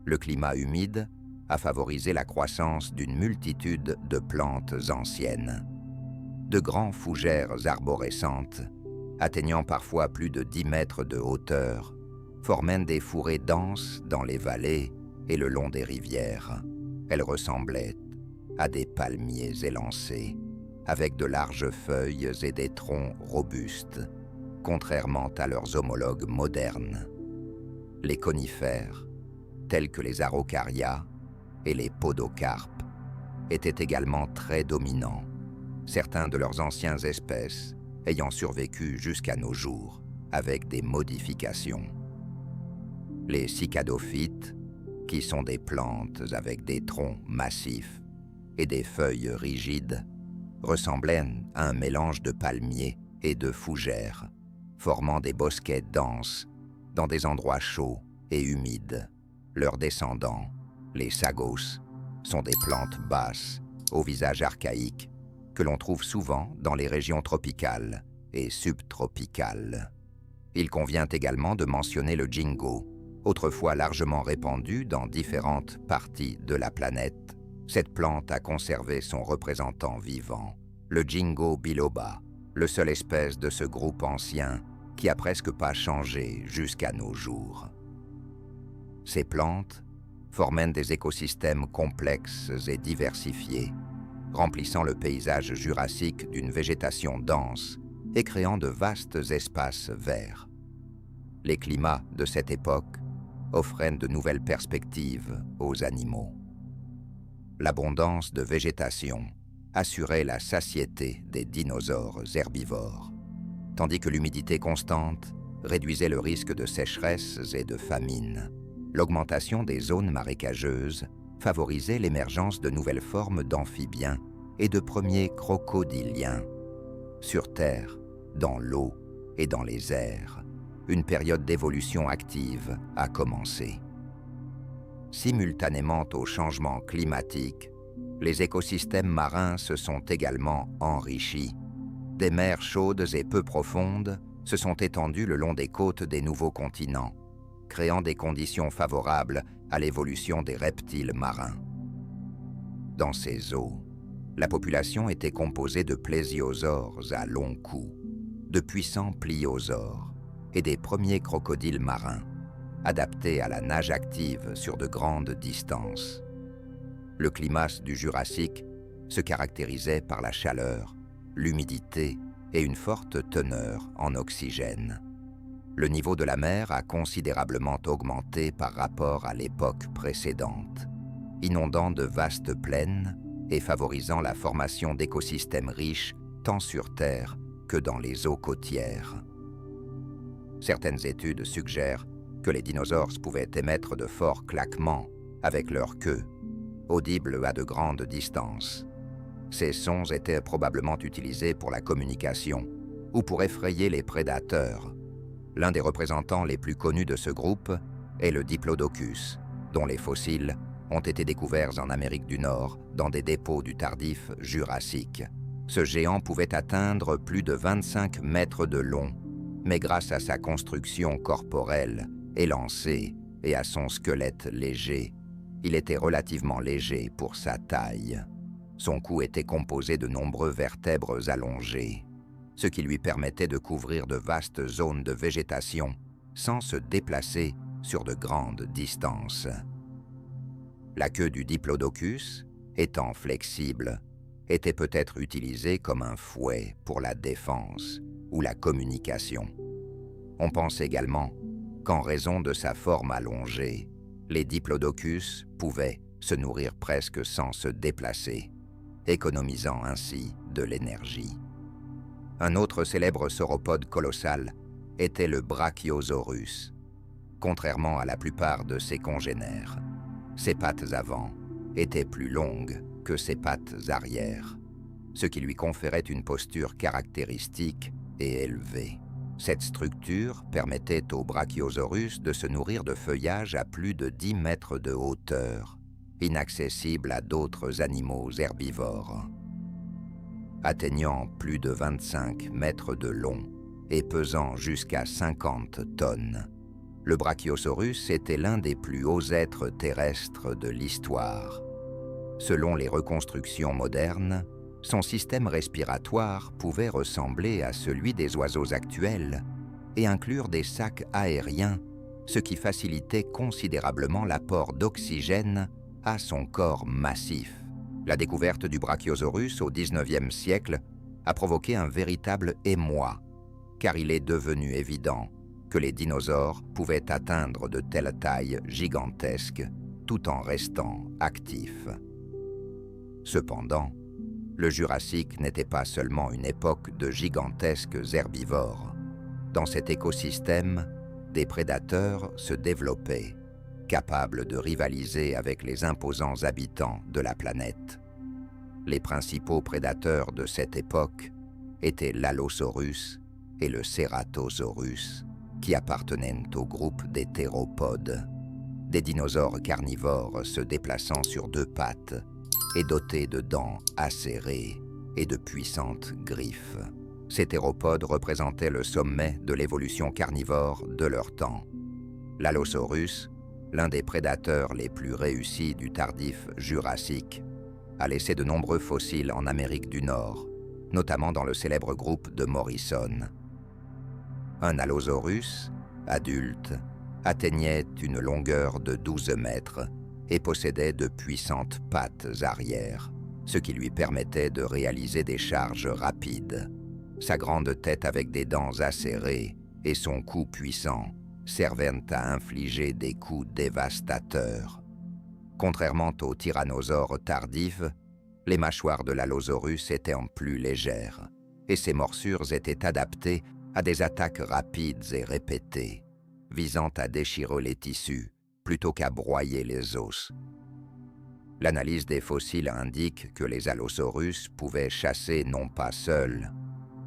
Le climat humide a favorisé la croissance d'une multitude de plantes anciennes. De grands fougères arborescentes, atteignant parfois plus de 10 mètres de hauteur, formaient des fourrés denses dans les vallées et le long des rivières. Elles ressemblaient à des palmiers élancés, avec de larges feuilles et des troncs robustes, contrairement à leurs homologues modernes. Les conifères, tels que les araucarias et les podocarpes, étaient également très dominants, certains de leurs anciennes espèces ayant survécu jusqu'à nos jours avec des modifications. Les cicadophytes, qui sont des plantes avec des troncs massifs et des feuilles rigides, ressemblaient à un mélange de palmiers et de fougères, formant des bosquets denses dans des endroits chauds et humides. Leurs descendants, les sagos, sont des plantes basses, au visage archaïque, que l'on trouve souvent dans les régions tropicales et subtropicales. Il convient également de mentionner le ginkgo, autrefois largement répandu dans différentes parties de la planète. Cette plante a conservé son représentant vivant, le ginkgo biloba, le seul espèce de ce groupe ancien qui a presque pas changé jusqu'à nos jours. Ces plantes forment des écosystèmes complexes et diversifiés, remplissant le paysage jurassique d'une végétation dense et créant de vastes espaces verts. Les climats de cette époque offraient de nouvelles perspectives aux animaux. L'abondance de végétation assurait la satiété des dinosaures herbivores, tandis que l'humidité constante réduisait le risque de sécheresse et de famine. L'augmentation des zones marécageuses favorisait l'émergence de nouvelles formes d'amphibiens et de premiers crocodiliens. Sur Terre, dans l'eau et dans les airs, une période d'évolution active a commencé. Simultanément au changement climatique, les écosystèmes marins se sont également enrichis. Des mers chaudes et peu profondes se sont étendues le long des côtes des nouveaux continents, créant des conditions favorables à l'évolution des reptiles marins. Dans ces eaux, la population était composée de plésiosaures à long cou, de puissants pliosaures et des premiers crocodiles marins, adaptés à la nage active sur de grandes distances. Le climat du Jurassique se caractérisait par la chaleur, l'humidité et une forte teneur en oxygène. Le niveau de la mer a considérablement augmenté par rapport à l'époque précédente, inondant de vastes plaines et favorisant la formation d'écosystèmes riches tant sur Terre que dans les eaux côtières. Certaines études suggèrent que les dinosaures pouvaient émettre de forts claquements avec leur queue, audibles à de grandes distances. Ces sons étaient probablement utilisés pour la communication ou pour effrayer les prédateurs. L'un des représentants les plus connus de ce groupe est le Diplodocus, dont les fossiles ont été découverts en Amérique du Nord dans des dépôts du tardif Jurassique. Ce géant pouvait atteindre plus de 25 mètres de long, mais grâce à sa construction corporelle élancée et à son squelette léger, il était relativement léger pour sa taille. Son cou était composé de nombreux vertèbres allongées, ce qui lui permettait de couvrir de vastes zones de végétation sans se déplacer sur de grandes distances. La queue du Diplodocus, étant flexible, était peut-être utilisée comme un fouet pour la défense ou la communication. On pense également qu'en raison de sa forme allongée, les Diplodocus pouvaient se nourrir presque sans se déplacer, économisant ainsi de l'énergie. Un autre célèbre sauropode colossal était le Brachiosaurus. Contrairement à la plupart de ses congénères, ses pattes avant étaient plus longues que ses pattes arrière, ce qui lui conférait une posture caractéristique et élevée. Cette structure permettait au Brachiosaurus de se nourrir de feuillage à plus de 10 mètres de hauteur, inaccessible à d'autres animaux herbivores. Atteignant plus de 25 mètres de long et pesant jusqu'à 50 tonnes, le Brachiosaurus était l'un des plus hauts êtres terrestres de l'histoire. Selon les reconstructions modernes, son système respiratoire pouvait ressembler à celui des oiseaux actuels et inclure des sacs aériens, ce qui facilitait considérablement l'apport d'oxygène à son corps massif. La découverte du Brachiosaurus au XIXe siècle a provoqué un véritable émoi, car il est devenu évident que les dinosaures pouvaient atteindre de telles tailles gigantesques tout en restant actifs. Cependant, le Jurassique n'était pas seulement une époque de gigantesques herbivores. Dans cet écosystème, des prédateurs se développaient, capables de rivaliser avec les imposants habitants de la planète. Les principaux prédateurs de cette époque étaient l'Allosaurus et le Ceratosaurus, qui appartenaient au groupe des théropodes, des dinosaures carnivores se déplaçant sur deux pattes et dotés de dents acérées et de puissantes griffes. Ces théropodes représentaient le sommet de l'évolution carnivore de leur temps. L'Allosaurus, l'un des prédateurs les plus réussis du tardif Jurassique, a laissé de nombreux fossiles en Amérique du Nord, notamment dans le célèbre groupe de Morrison. Un Allosaurus, adulte, atteignait une longueur de 12 mètres et possédait de puissantes pattes arrière, ce qui lui permettait de réaliser des charges rapides. Sa grande tête avec des dents acérées et son cou puissant servaient à infliger des coups dévastateurs. Contrairement aux tyrannosaures tardifs, les mâchoires de l'Allosaurus étaient en plus légères, et ses morsures étaient adaptées à des attaques rapides et répétées, visant à déchirer les tissus plutôt qu'à broyer les os. L'analyse des fossiles indique que les Allosaurus pouvaient chasser non pas seuls,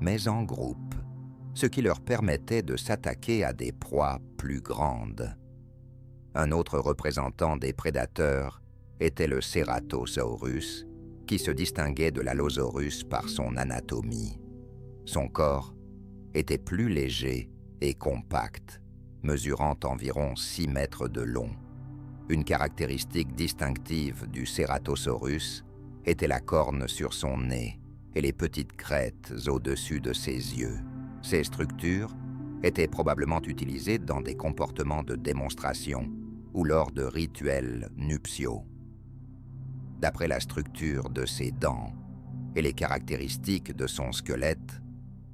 mais en groupe, ce qui leur permettait de s'attaquer à des proies plus grandes. Un autre représentant des prédateurs était le Ceratosaurus, qui se distinguait de l'Allosaurus par son anatomie. Son corps était plus léger et compact, mesurant environ 6 mètres de long. Une caractéristique distinctive du Ceratosaurus était la corne sur son nez et les petites crêtes au-dessus de ses yeux. Ces structures étaient probablement utilisées dans des comportements de démonstration ou lors de rituels nuptiaux. D'après la structure de ses dents et les caractéristiques de son squelette,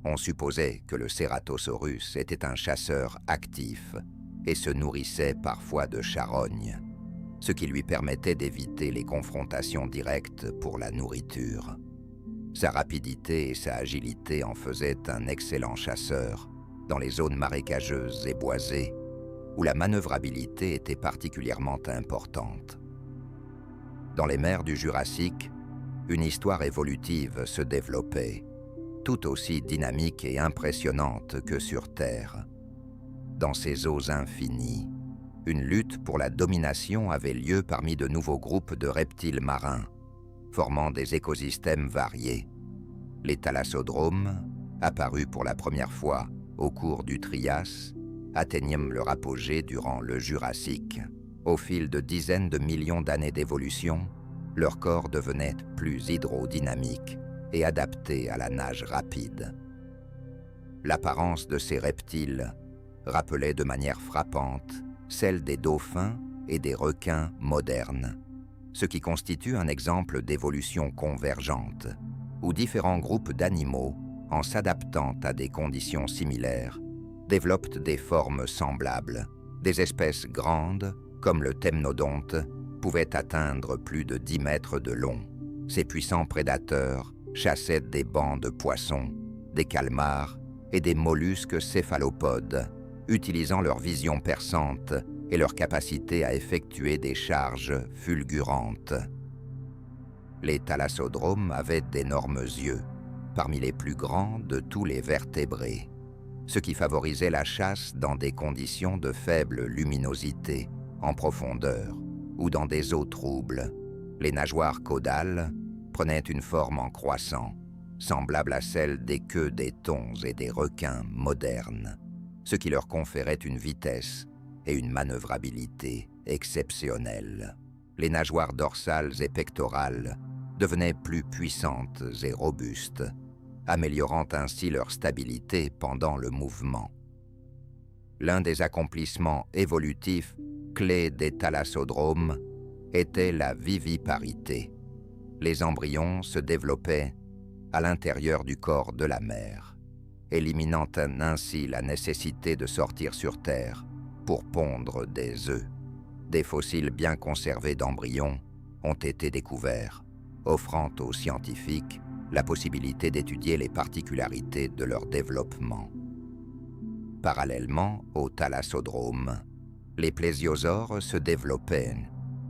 on supposait que le Ceratosaurus était un chasseur actif et se nourrissait parfois de charognes, ce qui lui permettait d'éviter les confrontations directes pour la nourriture. Sa rapidité et sa agilité en faisaient un excellent chasseur dans les zones marécageuses et boisées, où la manœuvrabilité était particulièrement importante. Dans les mers du Jurassique, une histoire évolutive se développait, tout aussi dynamique et impressionnante que sur Terre. Dans ces eaux infinies, une lutte pour la domination avait lieu parmi de nouveaux groupes de reptiles marins, formant des écosystèmes variés. Les thalassodromes, apparus pour la première fois au cours du Trias, atteignent leur apogée durant le Jurassique. Au fil de dizaines de millions d'années d'évolution, leur corps devenait plus hydrodynamique et adapté à la nage rapide. L'apparence de ces reptiles rappelait de manière frappante celle des dauphins et des requins modernes, ce qui constitue un exemple d'évolution convergente, où différents groupes d'animaux, en s'adaptant à des conditions similaires, développent des formes semblables. Des espèces grandes, comme le temnodonte, pouvaient atteindre plus de 10 mètres de long. Ces puissants prédateurs chassaient des bancs de poissons, des calmars et des mollusques céphalopodes, utilisant leur vision perçante et leur capacité à effectuer des charges fulgurantes. Les thalassodromes avaient d'énormes yeux, parmi les plus grands de tous les vertébrés, ce qui favorisait la chasse dans des conditions de faible luminosité, en profondeur, ou dans des eaux troubles. Les nageoires caudales prenaient une forme en croissant, semblable à celle des queues des thons et des requins modernes, ce qui leur conférait une vitesse et une manœuvrabilité exceptionnelles. Les nageoires dorsales et pectorales devenaient plus puissantes et robustes, améliorant ainsi leur stabilité pendant le mouvement. L'un des accomplissements évolutifs clés des thalassodromes était la viviparité. Les embryons se développaient à l'intérieur du corps de la mère, éliminant ainsi la nécessité de sortir sur Terre pour pondre des œufs. Des fossiles bien conservés d'embryons ont été découverts, offrant aux scientifiques la possibilité d'étudier les particularités de leur développement. Parallèlement aux thalassodromes, les plésiosaures se développaient,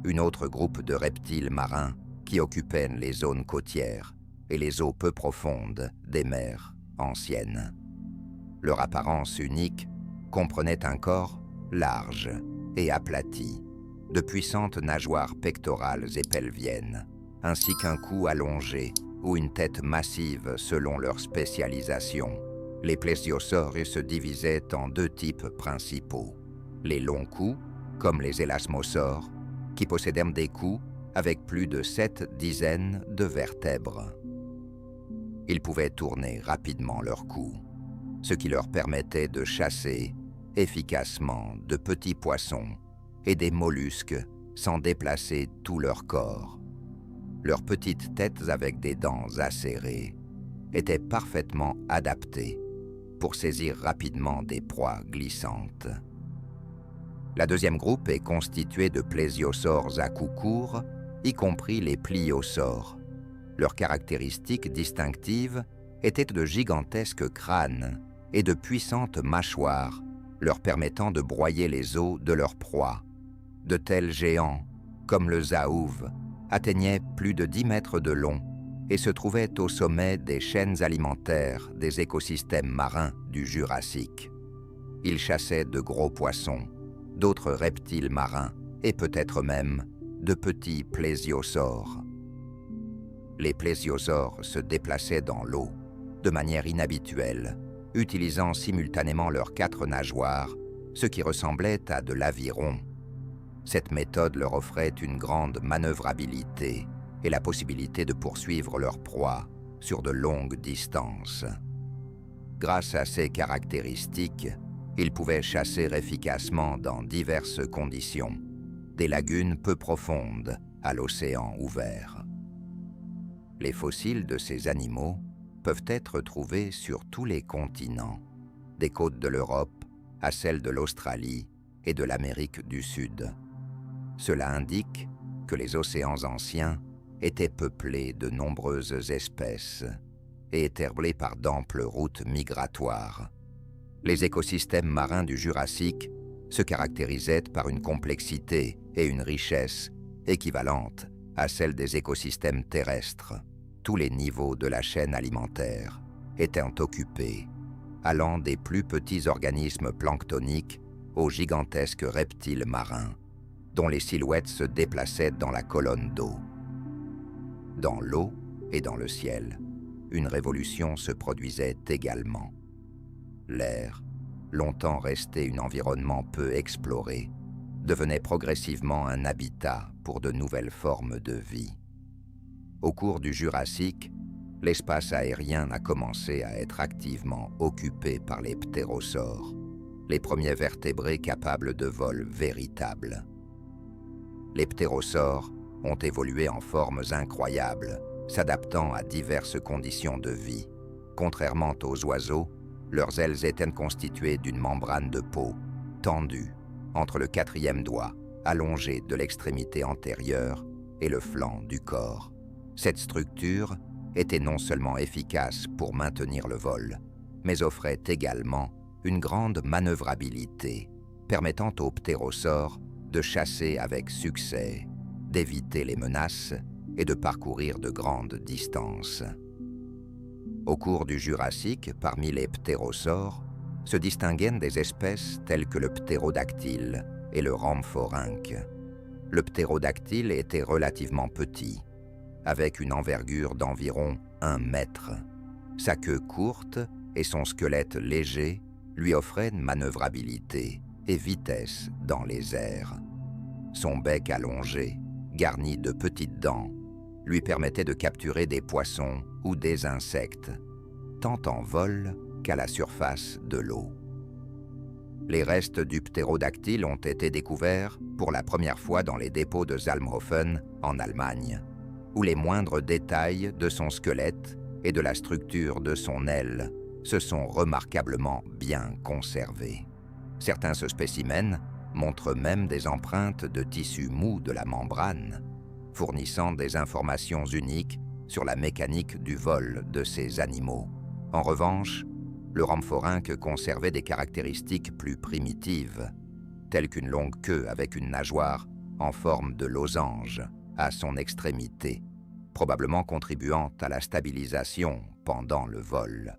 un autre groupe de reptiles marins qui occupaient les zones côtières et les eaux peu profondes des mers anciennes. Leur apparence unique comprenait un corps large et aplati, de puissantes nageoires pectorales et pelviennes, ainsi qu'un cou allongé ou une tête massive selon leur spécialisation. Les plésiosaures se divisaient en deux types principaux. Les longs coups, comme les élasmosaures, qui possédaient des coups avec plus de 7 dizaines de vertèbres. Ils pouvaient tourner rapidement leur cou, ce qui leur permettait de chasser efficacement de petits poissons et des mollusques sans déplacer tout leur corps. Leurs petites têtes avec des dents acérées étaient parfaitement adaptées pour saisir rapidement des proies glissantes. La deuxième groupe est constituée de plésiosaures à cou court, y compris les pliosaures. Leurs caractéristiques distinctives étaient de gigantesques crânes et de puissantes mâchoires, leur permettant de broyer les os de leurs proies. De tels géants, comme le zaouve, atteignaient plus de 10 mètres de long et se trouvaient au sommet des chaînes alimentaires des écosystèmes marins du Jurassique. Ils chassaient de gros poissons, d'autres reptiles marins et peut-être même de petits plésiosaures. Les plésiosaures se déplaçaient dans l'eau de manière inhabituelle, utilisant simultanément leurs 4 nageoires, ce qui ressemblait à de l'aviron. Cette méthode leur offrait une grande manœuvrabilité et la possibilité de poursuivre leur proie sur de longues distances. Grâce à ces caractéristiques, ils pouvaient chasser efficacement dans diverses conditions, des lagunes peu profondes à l'océan ouvert. Les fossiles de ces animaux peuvent être trouvés sur tous les continents, des côtes de l'Europe à celles de l'Australie et de l'Amérique du Sud. Cela indique que les océans anciens étaient peuplés de nombreuses espèces et établis par d'amples routes migratoires. Les écosystèmes marins du Jurassique se caractérisaient par une complexité et une richesse équivalentes à celles des écosystèmes terrestres. Tous les niveaux de la chaîne alimentaire étaient occupés, allant des plus petits organismes planctoniques aux gigantesques reptiles marins, dont les silhouettes se déplaçaient dans la colonne d'eau. Dans l'eau et dans le ciel, une révolution se produisait également. L'air, longtemps resté un environnement peu exploré, devenait progressivement un habitat pour de nouvelles formes de vie. Au cours du Jurassique, l'espace aérien a commencé à être activement occupé par les ptérosaures, les premiers vertébrés capables de vol véritable. Les ptérosaures ont évolué en formes incroyables, s'adaptant à diverses conditions de vie. Contrairement aux oiseaux, leurs ailes étaient constituées d'une membrane de peau, tendue, entre le 4e doigt, allongé de l'extrémité antérieure, et le flanc du corps. Cette structure était non seulement efficace pour maintenir le vol, mais offrait également une grande manœuvrabilité, permettant aux ptérosaures de chasser avec succès, d'éviter les menaces et de parcourir de grandes distances. Au cours du Jurassique, parmi les ptérosaures, se distinguaient des espèces telles que le ptérodactyle et le rhamphorhynque. Le ptérodactyle était relativement petit, avec une envergure d'environ 1 mètre. Sa queue courte et son squelette léger lui offraient une manœuvrabilité et vitesse dans les airs. Son bec allongé, garni de petites dents, lui permettait de capturer des poissons ou des insectes, tant en vol qu'à la surface de l'eau. Les restes du ptérodactyle ont été découverts pour la première fois dans les dépôts de Salmhofen, en Allemagne, où les moindres détails de son squelette et de la structure de son aile se sont remarquablement bien conservés. Certains spécimens montrent même des empreintes de tissu mou de la membrane, fournissant des informations uniques sur la mécanique du vol de ces animaux. En revanche, le rhamphorhynque conservait des caractéristiques plus primitives, telles qu'une longue queue avec une nageoire en forme de losange à son extrémité, probablement contribuant à la stabilisation pendant le vol.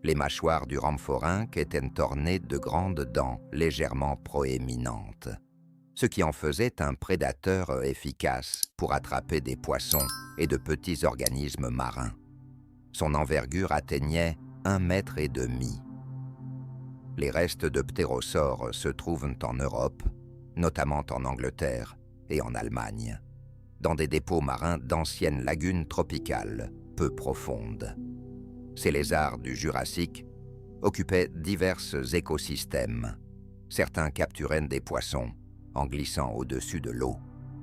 Les mâchoires du rhamphorhynque étaient ornées de grandes dents légèrement proéminentes, ce qui en faisait un prédateur efficace pour attraper des poissons et de petits organismes marins. Son envergure atteignait 1,5 m. Les restes de ptérosaures se trouvent en Europe, notamment en Angleterre et en Allemagne, dans des dépôts marins d'anciennes lagunes tropicales peu profondes. Ces lézards du Jurassique occupaient divers écosystèmes. Certains capturaient des poissons en glissant au-dessus de l'eau,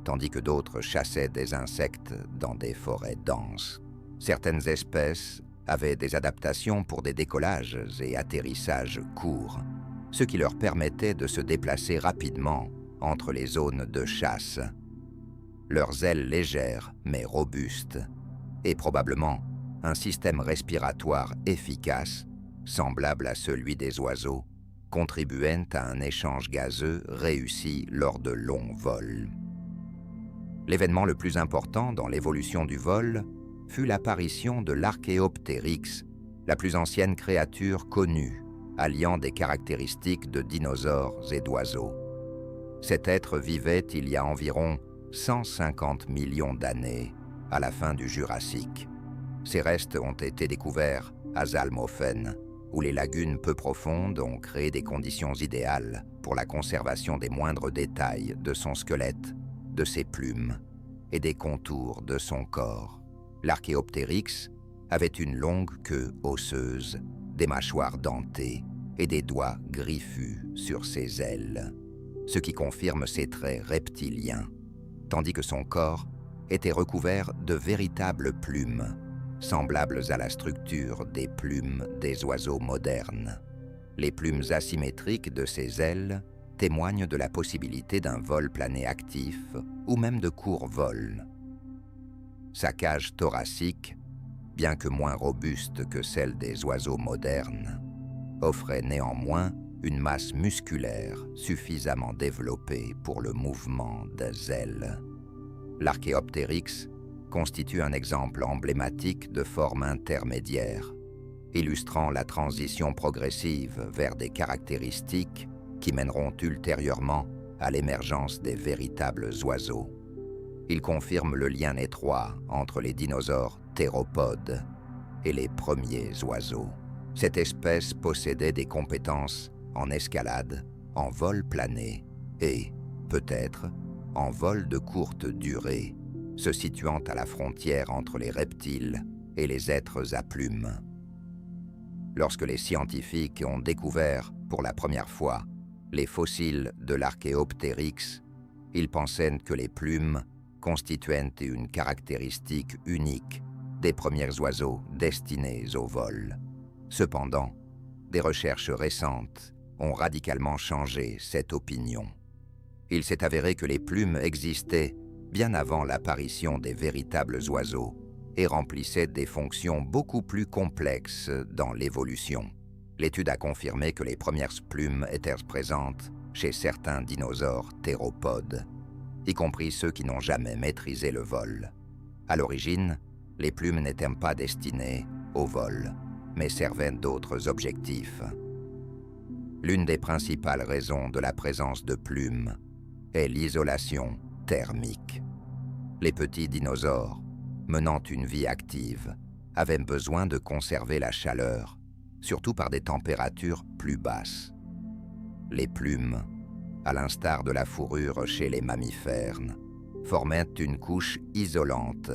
tandis que d'autres chassaient des insectes dans des forêts denses. Certaines espèces avaient des adaptations pour des décollages et atterrissages courts, ce qui leur permettait de se déplacer rapidement entre les zones de chasse. Leurs ailes légères mais robustes, et probablement un système respiratoire efficace, semblable à celui des oiseaux, contribuait à un échange gazeux réussi lors de longs vols. L'événement le plus important dans l'évolution du vol fut l'apparition de l'Archéoptéryx, la plus ancienne créature connue, alliant des caractéristiques de dinosaures et d'oiseaux. Cet être vivait il y a environ 150 millions d'années, à la fin du Jurassique. Ses restes ont été découverts à Zalmhofen, où les lagunes peu profondes ont créé des conditions idéales pour la conservation des moindres détails de son squelette, de ses plumes et des contours de son corps. L'Archéoptéryx avait une longue queue osseuse, des mâchoires dentées et des doigts griffus sur ses ailes, ce qui confirme ses traits reptiliens, tandis que son corps était recouvert de véritables plumes, semblables à la structure des plumes des oiseaux modernes. Les plumes asymétriques de ses ailes témoignent de la possibilité d'un vol plané actif ou même de courts vols. Sa cage thoracique, bien que moins robuste que celle des oiseaux modernes, offrait néanmoins une masse musculaire suffisamment développée pour le mouvement des ailes. L'Archéoptéryx constitue un exemple emblématique de forme intermédiaire, illustrant la transition progressive vers des caractéristiques qui mèneront ultérieurement à l'émergence des véritables oiseaux. Il confirme le lien étroit entre les dinosaures théropodes et les premiers oiseaux. Cette espèce possédait des compétences en escalade, en vol plané et, peut-être, en vol de courte durée, se situant à la frontière entre les reptiles et les êtres à plumes. Lorsque les scientifiques ont découvert, pour la première fois, les fossiles de l'Archéoptéryx, ils pensaient que les plumes constituaient une caractéristique unique des premiers oiseaux destinés au vol. Cependant, des recherches récentes ont radicalement changé cette opinion. Il s'est avéré que les plumes existaient bien avant l'apparition des véritables oiseaux et remplissaient des fonctions beaucoup plus complexes dans l'évolution. L'étude a confirmé que les premières plumes étaient présentes chez certains dinosaures théropodes, y compris ceux qui n'ont jamais maîtrisé le vol. À l'origine, les plumes n'étaient pas destinées au vol, mais servaient d'autres objectifs. L'une des principales raisons de la présence de plumes est l'isolation thermique. Les petits dinosaures, menant une vie active, avaient besoin de conserver la chaleur, surtout par des températures plus basses. Les plumes, à l'instar de la fourrure chez les mammifères, formaient une couche isolante,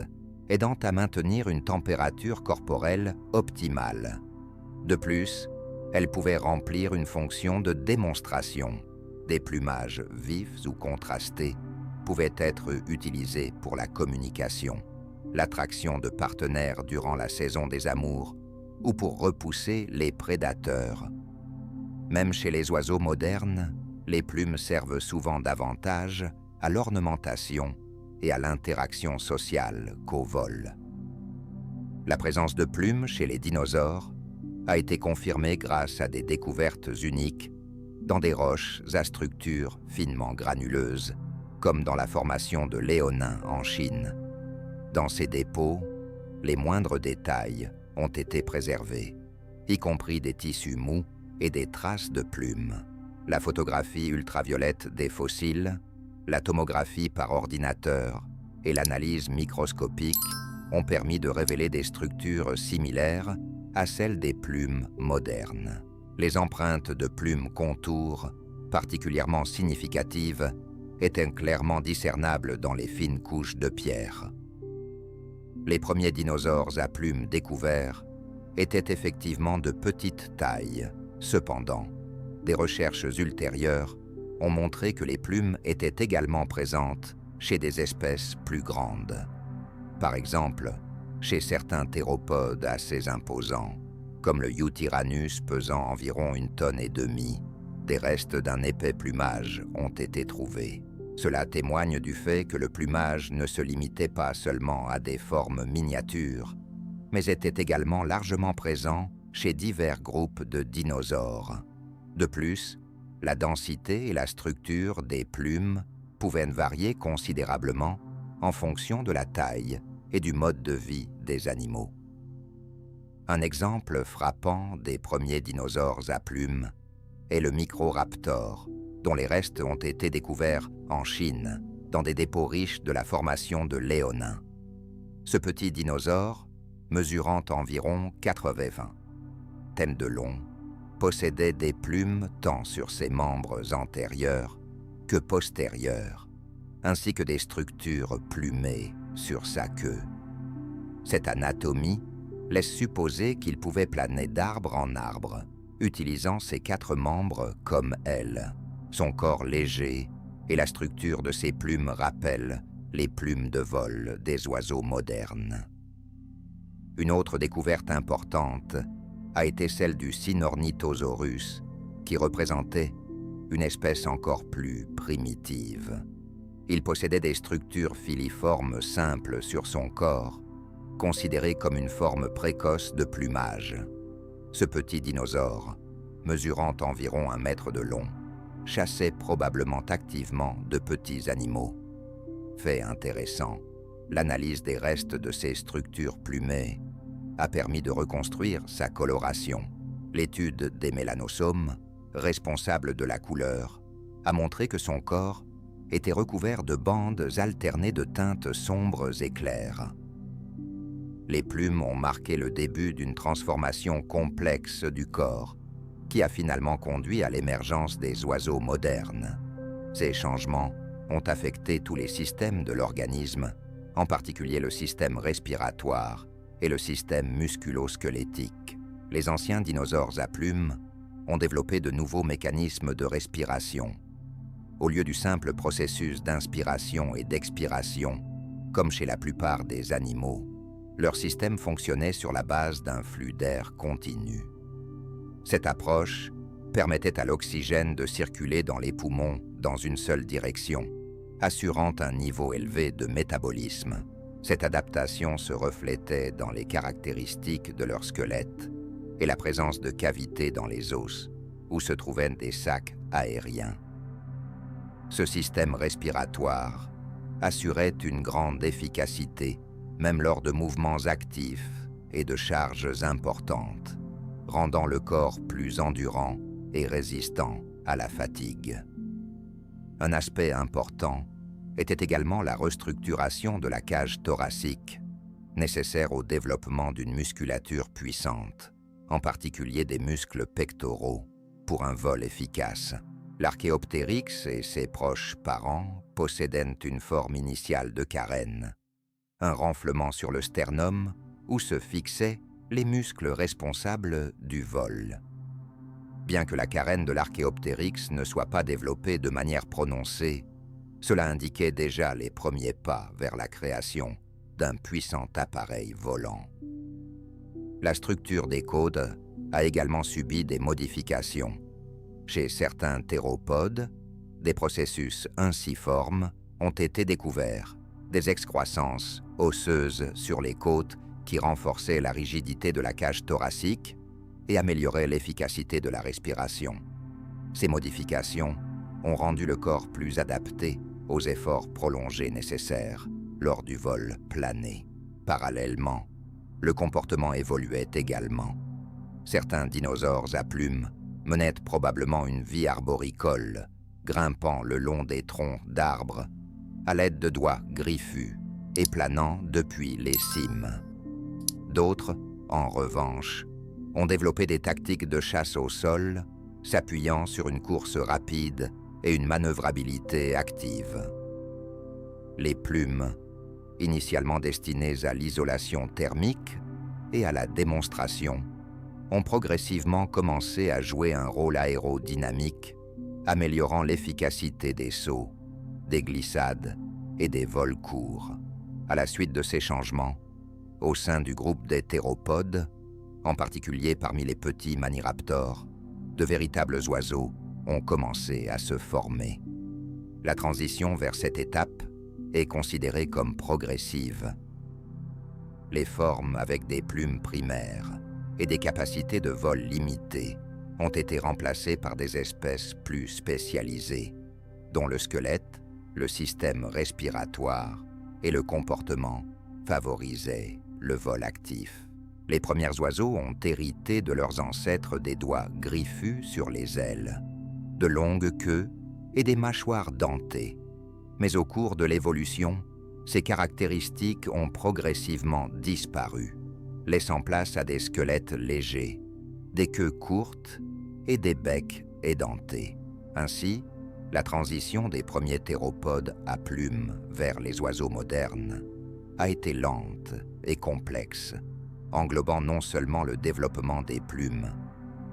aidant à maintenir une température corporelle optimale. De plus, elles pouvaient remplir une fonction de démonstration. Des plumages vifs ou contrastés pouvaient être utilisés pour la communication, l'attraction de partenaires durant la saison des amours ou pour repousser les prédateurs. Même chez les oiseaux modernes, les plumes servent souvent davantage à l'ornementation et à l'interaction sociale qu'au vol. La présence de plumes chez les dinosaures a été confirmée grâce à des découvertes uniques dans des roches à structures finement granuleuses, comme dans la formation de Léonin en Chine. Dans ces dépôts, les moindres détails ont été préservés. y compris des tissus mous et des traces de plumes. La photographie ultraviolette des fossiles, la tomographie par ordinateur et l'analyse microscopique ont permis de révéler des structures similaires à celles des plumes modernes. Les empreintes de plumes contours, particulièrement significatives, étaient clairement discernables dans les fines couches de pierre. Les premiers dinosaures à plumes découverts étaient effectivement de petite taille. Cependant, des recherches ultérieures ont montré que les plumes étaient également présentes chez des espèces plus grandes. Par exemple, chez certains théropodes assez imposants, comme le Eutyrannus pesant environ 1,5 tonnes, des restes d'un épais plumage ont été trouvés. Cela témoigne du fait que le plumage ne se limitait pas seulement à des formes miniatures, mais était également largement présent chez divers groupes de dinosaures. De plus, la densité et la structure des plumes pouvaient varier considérablement en fonction de la taille et du mode de vie des animaux. Un exemple frappant des premiers dinosaures à plumes est le Microraptor, dont les restes ont été découverts en Chine, dans des dépôts riches de la formation de l'éonin. Ce petit dinosaure, mesurant environ 80 cm de long, possédait des plumes tant sur ses membres antérieurs que postérieurs, ainsi que des structures plumées sur sa queue. Cette anatomie laisse supposer qu'il pouvait planer d'arbre en arbre, utilisant ses 4 membres comme ailes. Son corps léger et la structure de ses plumes rappellent les plumes de vol des oiseaux modernes. Une autre découverte importante a été celle du Sinornithosaurus, qui représentait une espèce encore plus primitive. Il possédait des structures filiformes simples sur son corps, considérées comme une forme précoce de plumage. Ce petit dinosaure, mesurant environ 1 mètre de long, chassait probablement activement de petits animaux. Fait intéressant, l'analyse des restes de ces structures plumées a permis de reconstruire sa coloration. L'étude des mélanosomes, responsables de la couleur, a montré que son corps était recouvert de bandes alternées de teintes sombres et claires. Les plumes ont marqué le début d'une transformation complexe du corps, qui a finalement conduit à l'émergence des oiseaux modernes. Ces changements ont affecté tous les systèmes de l'organisme, en particulier le système respiratoire et le système musculo-squelettique. Les anciens dinosaures à plumes ont développé de nouveaux mécanismes de respiration. Au lieu du simple processus d'inspiration et d'expiration, comme chez la plupart des animaux, leur système fonctionnait sur la base d'un flux d'air continu. Cette approche permettait à l'oxygène de circuler dans les poumons dans une seule direction, assurant un niveau élevé de métabolisme. Cette adaptation se reflétait dans les caractéristiques de leur squelette et la présence de cavités dans les os, où se trouvaient des sacs aériens. Ce système respiratoire assurait une grande efficacité, même lors de mouvements actifs et de charges importantes, rendant le corps plus endurant et résistant à la fatigue. Un aspect important était également la restructuration de la cage thoracique, nécessaire au développement d'une musculature puissante, en particulier des muscles pectoraux, pour un vol efficace. L'Archéoptérix et ses proches parents possédaient une forme initiale de carène, un renflement sur le sternum où se fixaient les muscles responsables du vol. Bien que la carène de l'Archéoptérix ne soit pas développée de manière prononcée, cela indiquait déjà les premiers pas vers la création d'un puissant appareil volant. La structure des côtes a également subi des modifications. Chez certains théropodes, des processus unciformes ont été découverts, des excroissances osseuses sur les côtes qui renforçaient la rigidité de la cage thoracique et amélioraient l'efficacité de la respiration. Ces modifications ont rendu le corps plus adapté aux efforts prolongés nécessaires lors du vol plané. Parallèlement, le comportement évoluait également. Certains dinosaures à plumes menaient probablement une vie arboricole, grimpant le long des troncs d'arbres, à l'aide de doigts griffus et planant depuis les cimes. D'autres, en revanche, ont développé des tactiques de chasse au sol, s'appuyant sur une course rapide et une manœuvrabilité active. Les plumes, initialement destinées à l'isolation thermique et à la démonstration, ont progressivement commencé à jouer un rôle aérodynamique, améliorant l'efficacité des sauts, des glissades et des vols courts. À la suite de ces changements, au sein du groupe des théropodes, en particulier parmi les petits maniraptors, de véritables oiseaux ont commencé à se former. La transition vers cette étape est considérée comme progressive. Les formes avec des plumes primaires et des capacités de vol limitées ont été remplacées par des espèces plus spécialisées, dont le squelette, le système respiratoire et le comportement favorisaient le vol actif. Les premiers oiseaux ont hérité de leurs ancêtres des doigts griffus sur les ailes, de longues queues et des mâchoires dentées. Mais au cours de l'évolution, ces caractéristiques ont progressivement disparu, laissant place à des squelettes légers, des queues courtes et des becs édentés. Ainsi, la transition des premiers théropodes à plumes vers les oiseaux modernes a été lente et complexe, englobant non seulement le développement des plumes,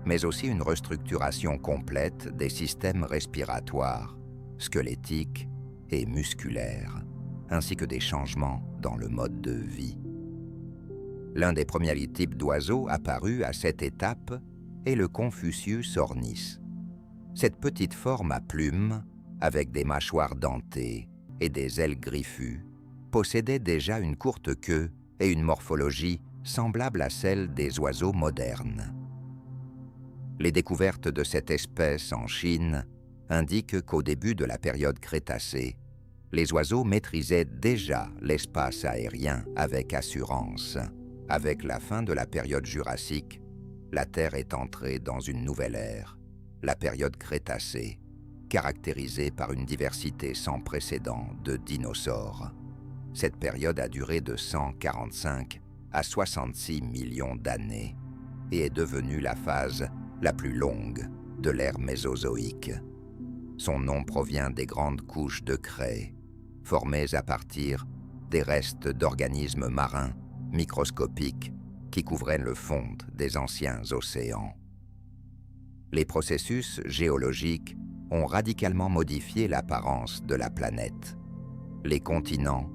mais aussi une restructuration complète des systèmes respiratoires, squelettiques et musculaires, ainsi que des changements dans le mode de vie. L'un des premiers types d'oiseaux apparus à cette étape est le Confucius ornis. Cette petite forme à plumes, avec des mâchoires dentées et des ailes griffues, possédait déjà une courte queue et une morphologie semblable à celle des oiseaux modernes. Les découvertes de cette espèce en Chine indiquent qu'au début de la période Crétacée, les oiseaux maîtrisaient déjà l'espace aérien avec assurance. Avec la fin de la période Jurassique, la Terre est entrée dans une nouvelle ère, la période Crétacée, caractérisée par une diversité sans précédent de dinosaures. Cette période a duré de 145 à 66 millions d'années et est devenue la phase la plus longue de l'ère mésozoïque. Son nom provient des grandes couches de craie, formées à partir des restes d'organismes marins microscopiques qui couvraient le fond des anciens océans. Les processus géologiques ont radicalement modifié l'apparence de la planète. Les continents,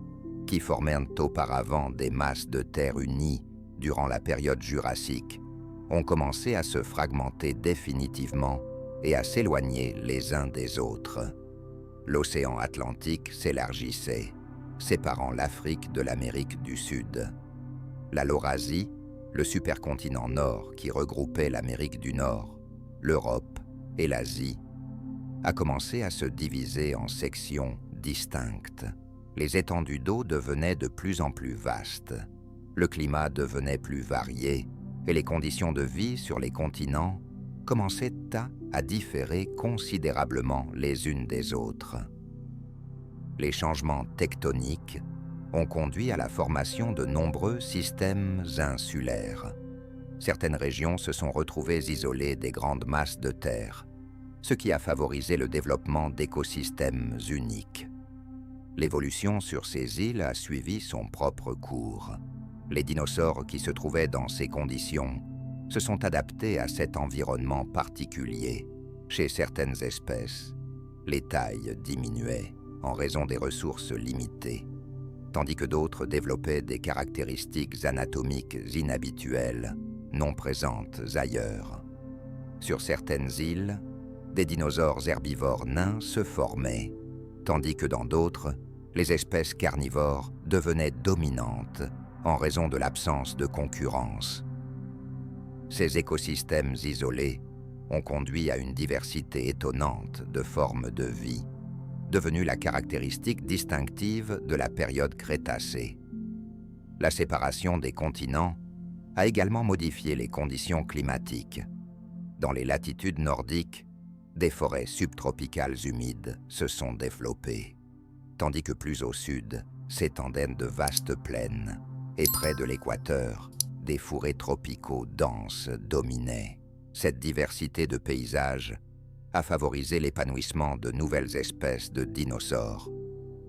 qui formaient auparavant des masses de terre unies durant la période jurassique, ont commencé à se fragmenter définitivement et à s'éloigner les uns des autres. L'océan Atlantique s'élargissait, séparant l'Afrique de l'Amérique du Sud. La Laurasie, le supercontinent nord qui regroupait l'Amérique du Nord, l'Europe et l'Asie, a commencé à se diviser en sections distinctes. Les étendues d'eau devenaient de plus en plus vastes, le climat devenait plus varié et les conditions de vie sur les continents commençaient à différer considérablement les unes des autres. Les changements tectoniques ont conduit à la formation de nombreux systèmes insulaires. Certaines régions se sont retrouvées isolées des grandes masses de terre, ce qui a favorisé le développement d'écosystèmes uniques. L'évolution sur ces îles a suivi son propre cours. Les dinosaures qui se trouvaient dans ces conditions se sont adaptés à cet environnement particulier. Chez certaines espèces, les tailles diminuaient en raison des ressources limitées, tandis que d'autres développaient des caractéristiques anatomiques inhabituelles, non présentes ailleurs. Sur certaines îles, des dinosaures herbivores nains se formaient, tandis que dans d'autres, les espèces carnivores devenaient dominantes en raison de l'absence de concurrence. Ces écosystèmes isolés ont conduit à une diversité étonnante de formes de vie, devenue la caractéristique distinctive de la période Crétacée. La séparation des continents a également modifié les conditions climatiques. Dans les latitudes nordiques, des forêts subtropicales humides se sont développées, tandis que plus au sud s'étendaient de vastes plaines, et près de l'équateur, des fourrés tropicaux denses dominaient. Cette diversité de paysages a favorisé l'épanouissement de nouvelles espèces de dinosaures.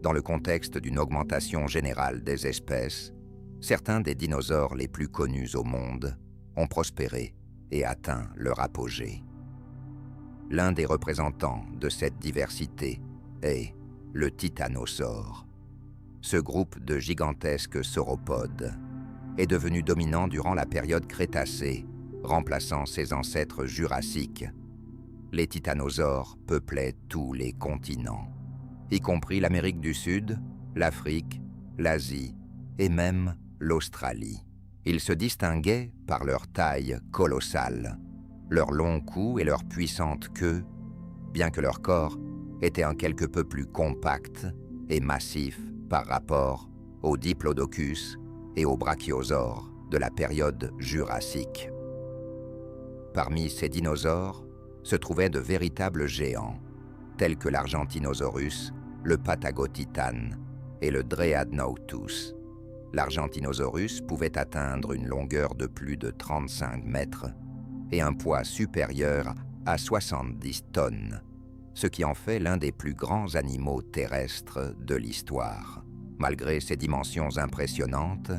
Dans le contexte d'une augmentation générale des espèces, certains des dinosaures les plus connus au monde ont prospéré et atteint leur apogée. L'un des représentants de cette diversité est le titanosaure. Ce groupe de gigantesques sauropodes est devenu dominant durant la période Crétacée, remplaçant ses ancêtres jurassiques. Les titanosaures peuplaient tous les continents, y compris l'Amérique du Sud, l'Afrique, l'Asie et même l'Australie. Ils se distinguaient par leur taille colossale, leur long cou et leur puissante queue, bien que leur corps était un quelque peu plus compact et massif par rapport aux diplodocus et aux brachiosaures de la période jurassique. Parmi ces dinosaures se trouvaient de véritables géants, tels que l'Argentinosaurus, le Patagotitan et le Dreadnoughtus. L'Argentinosaurus pouvait atteindre une longueur de plus de 35 mètres et un poids supérieur à 70 tonnes, ce qui en fait l'un des plus grands animaux terrestres de l'histoire. Malgré ses dimensions impressionnantes,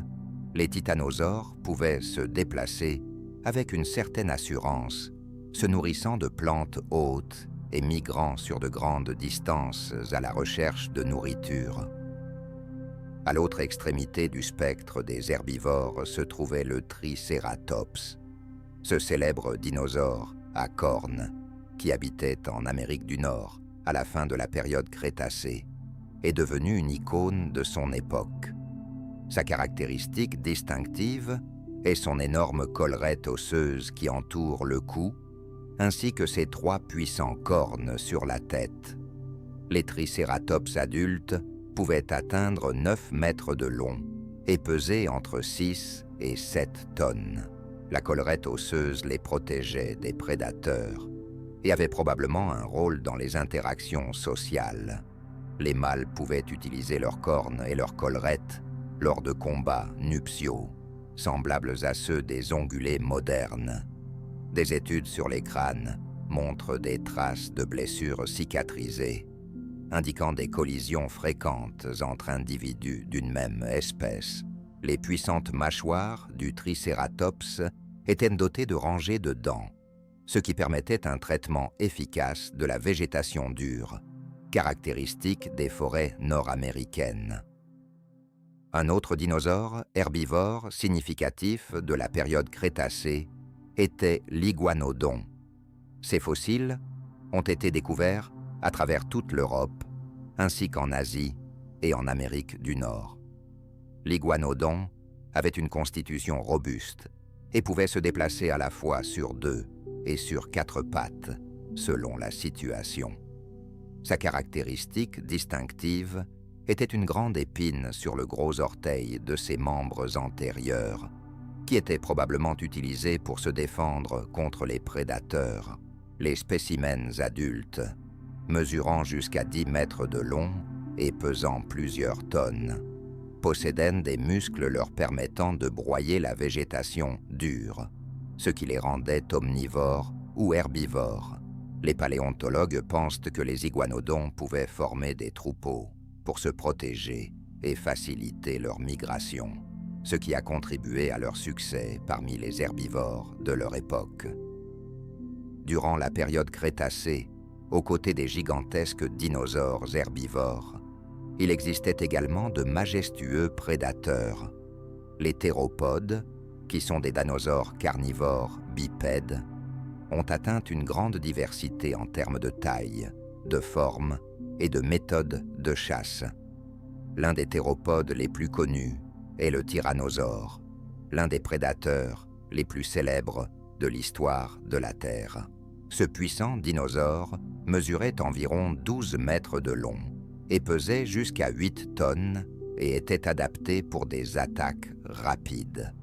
les titanosaures pouvaient se déplacer avec une certaine assurance, se nourrissant de plantes hautes et migrant sur de grandes distances à la recherche de nourriture. À l'autre extrémité du spectre des herbivores se trouvait le Tricératops, ce célèbre dinosaure à cornes qui habitait en Amérique du Nord à la fin de la période Crétacée, est devenu une icône de son époque. Sa caractéristique distinctive est son énorme collerette osseuse qui entoure le cou, ainsi que ses 3 puissants cornes sur la tête. Les Tricératops adultes pouvaient atteindre 9 mètres de long et peser entre 6 et 7 tonnes. La collerette osseuse les protégeait des prédateurs et avait probablement un rôle dans les interactions sociales. Les mâles pouvaient utiliser leurs cornes et leurs collerettes lors de combats nuptiaux, semblables à ceux des ongulés modernes. Des études sur les crânes montrent des traces de blessures cicatrisées, indiquant des collisions fréquentes entre individus d'une même espèce. Les puissantes mâchoires du Tricératops étaient dotées de rangées de dents, ce qui permettait un traitement efficace de la végétation dure, caractéristique des forêts nord-américaines. Un autre dinosaure herbivore significatif de la période Crétacée était l'iguanodon. Ces fossiles ont été découverts à travers toute l'Europe, ainsi qu'en Asie et en Amérique du Nord. L'iguanodon avait une constitution robuste et pouvait se déplacer à la fois sur 2 et sur 4 pattes, selon la situation. Sa caractéristique distinctive était une grande épine sur le gros orteil de ses membres antérieurs, qui était probablement utilisée pour se défendre contre les prédateurs. Les spécimens adultes, mesurant jusqu'à 10 mètres de long et pesant plusieurs tonnes, possédaient des muscles leur permettant de broyer la végétation dure, ce qui les rendait omnivores ou herbivores. Les paléontologues pensent que les iguanodons pouvaient former des troupeaux pour se protéger et faciliter leur migration, ce qui a contribué à leur succès parmi les herbivores de leur époque. Durant la période Crétacée, aux côtés des gigantesques dinosaures herbivores, il existait également de majestueux prédateurs. Les théropodes, qui sont des dinosaures carnivores bipèdes, ont atteint une grande diversité en termes de taille, de forme et de méthodes de chasse. L'un des théropodes les plus connus est le tyrannosaure, l'un des prédateurs les plus célèbres de l'histoire de la Terre. Ce puissant dinosaure mesurait environ 12 mètres de long et pesait jusqu'à 8 tonnes et était adapté pour des attaques rapides.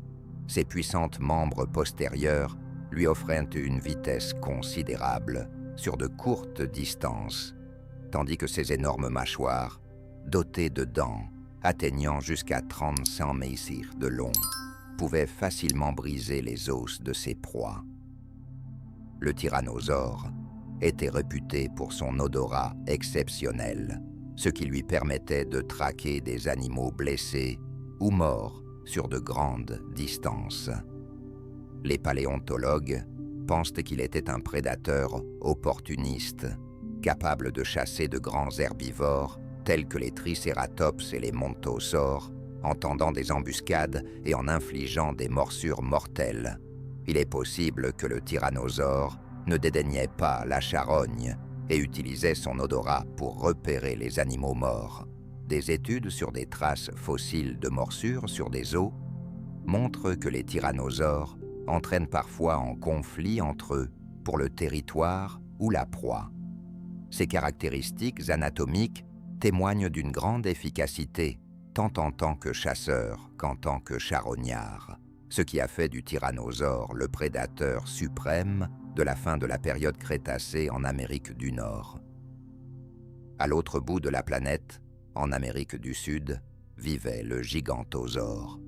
Ses puissantes membres postérieurs lui offraient une vitesse considérable sur de courtes distances, tandis que ses énormes mâchoires, dotées de dents atteignant jusqu'à 30 cm de long, pouvaient facilement briser les os de ses proies. Le tyrannosaure était réputé pour son odorat exceptionnel, ce qui lui permettait de traquer des animaux blessés ou morts sur de grandes distances. Les paléontologues pensent qu'il était un prédateur opportuniste, capable de chasser de grands herbivores tels que les tricératops et les montosaures, en tendant des embuscades et en infligeant des morsures mortelles. Il est possible que le tyrannosaure ne dédaignait pas la charogne et utilisait son odorat pour repérer les animaux morts. Des études sur des traces fossiles de morsures sur des os montrent que les tyrannosaures entraînent parfois en conflit entre eux pour le territoire ou la proie. Ces caractéristiques anatomiques témoignent d'une grande efficacité, tant en tant que chasseur qu'en tant que charognard, ce qui a fait du tyrannosaure le prédateur suprême de la fin de la période Crétacée en Amérique du Nord. À l'autre bout de la planète, en Amérique du Sud, vivait le gigantosaure.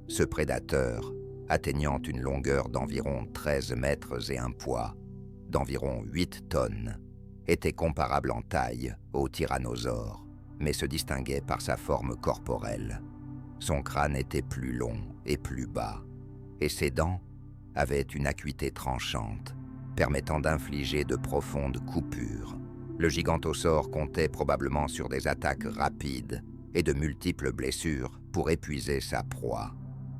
Ce prédateur, atteignant une longueur d'environ 13 mètres et un poids d'environ 8 tonnes, était comparable en taille au tyrannosaure, mais se distinguait par sa forme corporelle. Son crâne était plus long et plus bas, et ses dents avaient une acuité tranchante, permettant d'infliger de profondes coupures. Le gigantosaure comptait probablement sur des attaques rapides et de multiples blessures pour épuiser sa proie,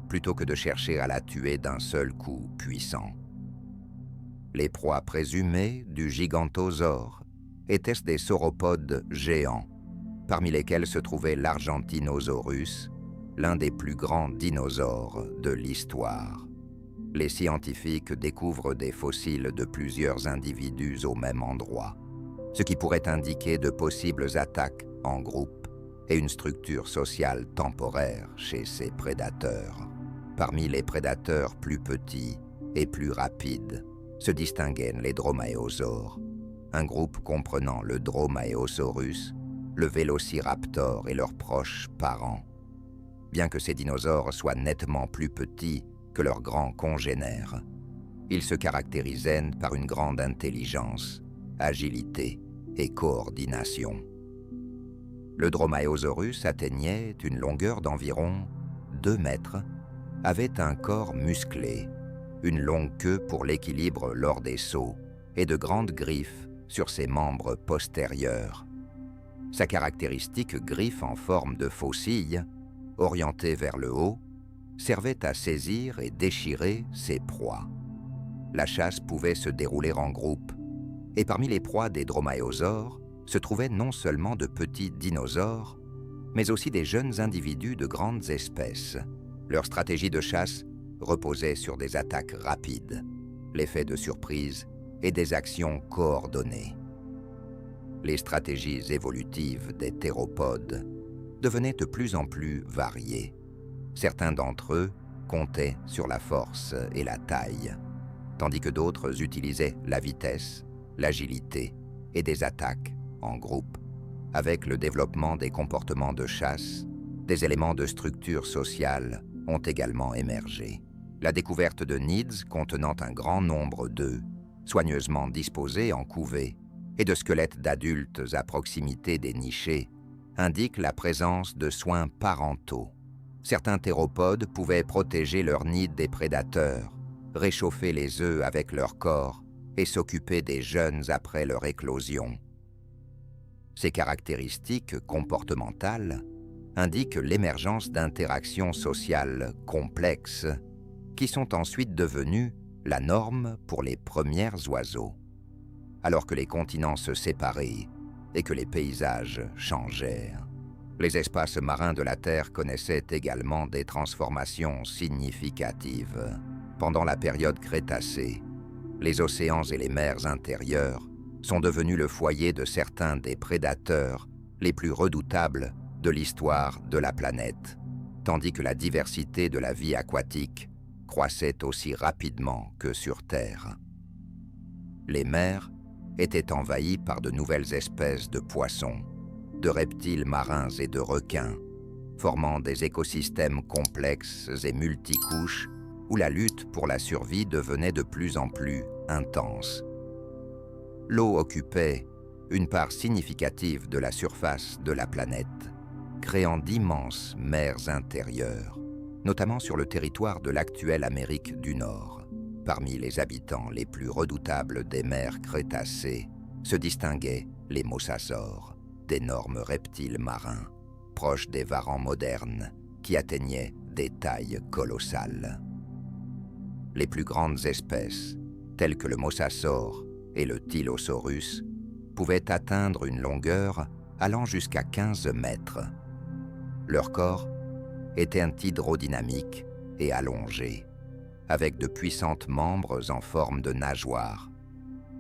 plutôt que de chercher à la tuer d'un seul coup puissant. Les proies présumées du gigantosaure étaient des sauropodes géants, parmi lesquels se trouvait l'Argentinosaurus, l'un des plus grands dinosaures de l'histoire. Les scientifiques découvrent des fossiles de plusieurs individus au même endroit, ce qui pourrait indiquer de possibles attaques en groupe et une structure sociale temporaire chez ces prédateurs. Parmi les prédateurs plus petits et plus rapides se distinguaient les dromaeosaures, un groupe comprenant le Dromaeosaurus, le Vélociraptor et leurs proches parents. Bien que ces dinosaures soient nettement plus petits que leurs grands congénères, ils se caractérisaient par une grande intelligence, agilité et coordination. Le Dromaeosaurus atteignait une longueur d'environ 2 mètres, avait un corps musclé, une longue queue pour l'équilibre lors des sauts et de grandes griffes sur ses membres postérieurs. Sa caractéristique griffe en forme de faucille, orientée vers le haut, servait à saisir et déchirer ses proies. La chasse pouvait se dérouler en groupe, et parmi les proies des dromaeosaures se trouvaient non seulement de petits dinosaures, mais aussi des jeunes individus de grandes espèces. Leur stratégie de chasse reposait sur des attaques rapides, l'effet de surprise et des actions coordonnées. Les stratégies évolutives des théropodes devenaient de plus en plus variées. Certains d'entre eux comptaient sur la force et la taille, tandis que d'autres utilisaient la vitesse, l'agilité et des attaques en groupe. Avec le développement des comportements de chasse, des éléments de structure sociale ont également émergé. La découverte de nids contenant un grand nombre d'œufs, soigneusement disposés en couvées, et de squelettes d'adultes à proximité des nichés, indique la présence de soins parentaux. Certains théropodes pouvaient protéger leur nid des prédateurs, réchauffer les œufs avec leur corps et s'occuper des jeunes après leur éclosion. Ces caractéristiques comportementales indiquent l'émergence d'interactions sociales complexes qui sont ensuite devenues la norme pour les premiers oiseaux. Alors que les continents se séparaient et que les paysages changèrent, les espaces marins de la Terre connaissaient également des transformations significatives. Pendant la période Crétacée, les océans et les mers intérieures sont devenus le foyer de certains des prédateurs les plus redoutables de l'histoire de la planète, tandis que la diversité de la vie aquatique croissaient aussi rapidement que sur Terre. Les mers étaient envahies par de nouvelles espèces de poissons, de reptiles marins et de requins, formant des écosystèmes complexes et multicouches où la lutte pour la survie devenait de plus en plus intense. L'eau occupait une part significative de la surface de la planète, créant d'immenses mers intérieures, notamment sur le territoire de l'actuelle Amérique du Nord. Parmi les habitants les plus redoutables des mers crétacées se distinguaient les mosasaures, d'énormes reptiles marins, proches des varans modernes, qui atteignaient des tailles colossales. Les plus grandes espèces, telles que le mosasaure et le tylosaurus, pouvaient atteindre une longueur allant jusqu'à 15 mètres. Leur corps était hydrodynamique et allongé, avec de puissantes membres en forme de nageoires,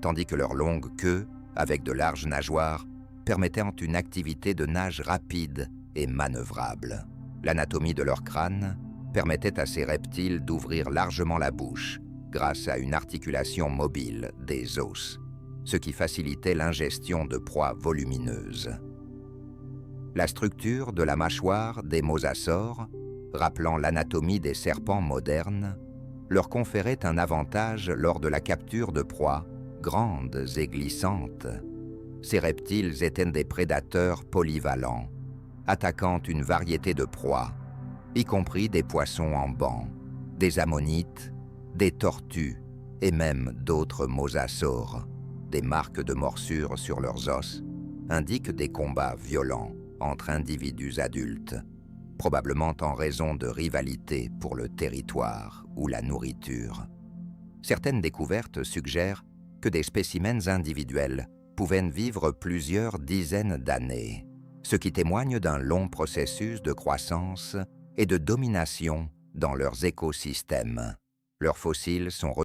tandis que leur longue queue, avec de larges nageoires, permettait une activité de nage rapide et manœuvrable. L'anatomie de leur crâne permettait à ces reptiles d'ouvrir largement la bouche grâce à une articulation mobile des os, ce qui facilitait l'ingestion de proies volumineuses. La structure de la mâchoire des mosasaures, rappelant l'anatomie des serpents modernes, leur conférait un avantage lors de la capture de proies grandes et glissantes. Ces reptiles étaient des prédateurs polyvalents, attaquant une variété de proies, y compris des poissons en banc, des ammonites, des tortues et même d'autres mosasaures. Des marques de morsures sur leurs os indiquent des combats violents entre individus adultes, probablement en raison de rivalités pour le territoire ou la nourriture. Certaines découvertes suggèrent que des spécimens individuels pouvaient vivre plusieurs dizaines d'années, ce qui témoigne d'un long processus de croissance et de domination dans leurs écosystèmes. Leurs fossiles sont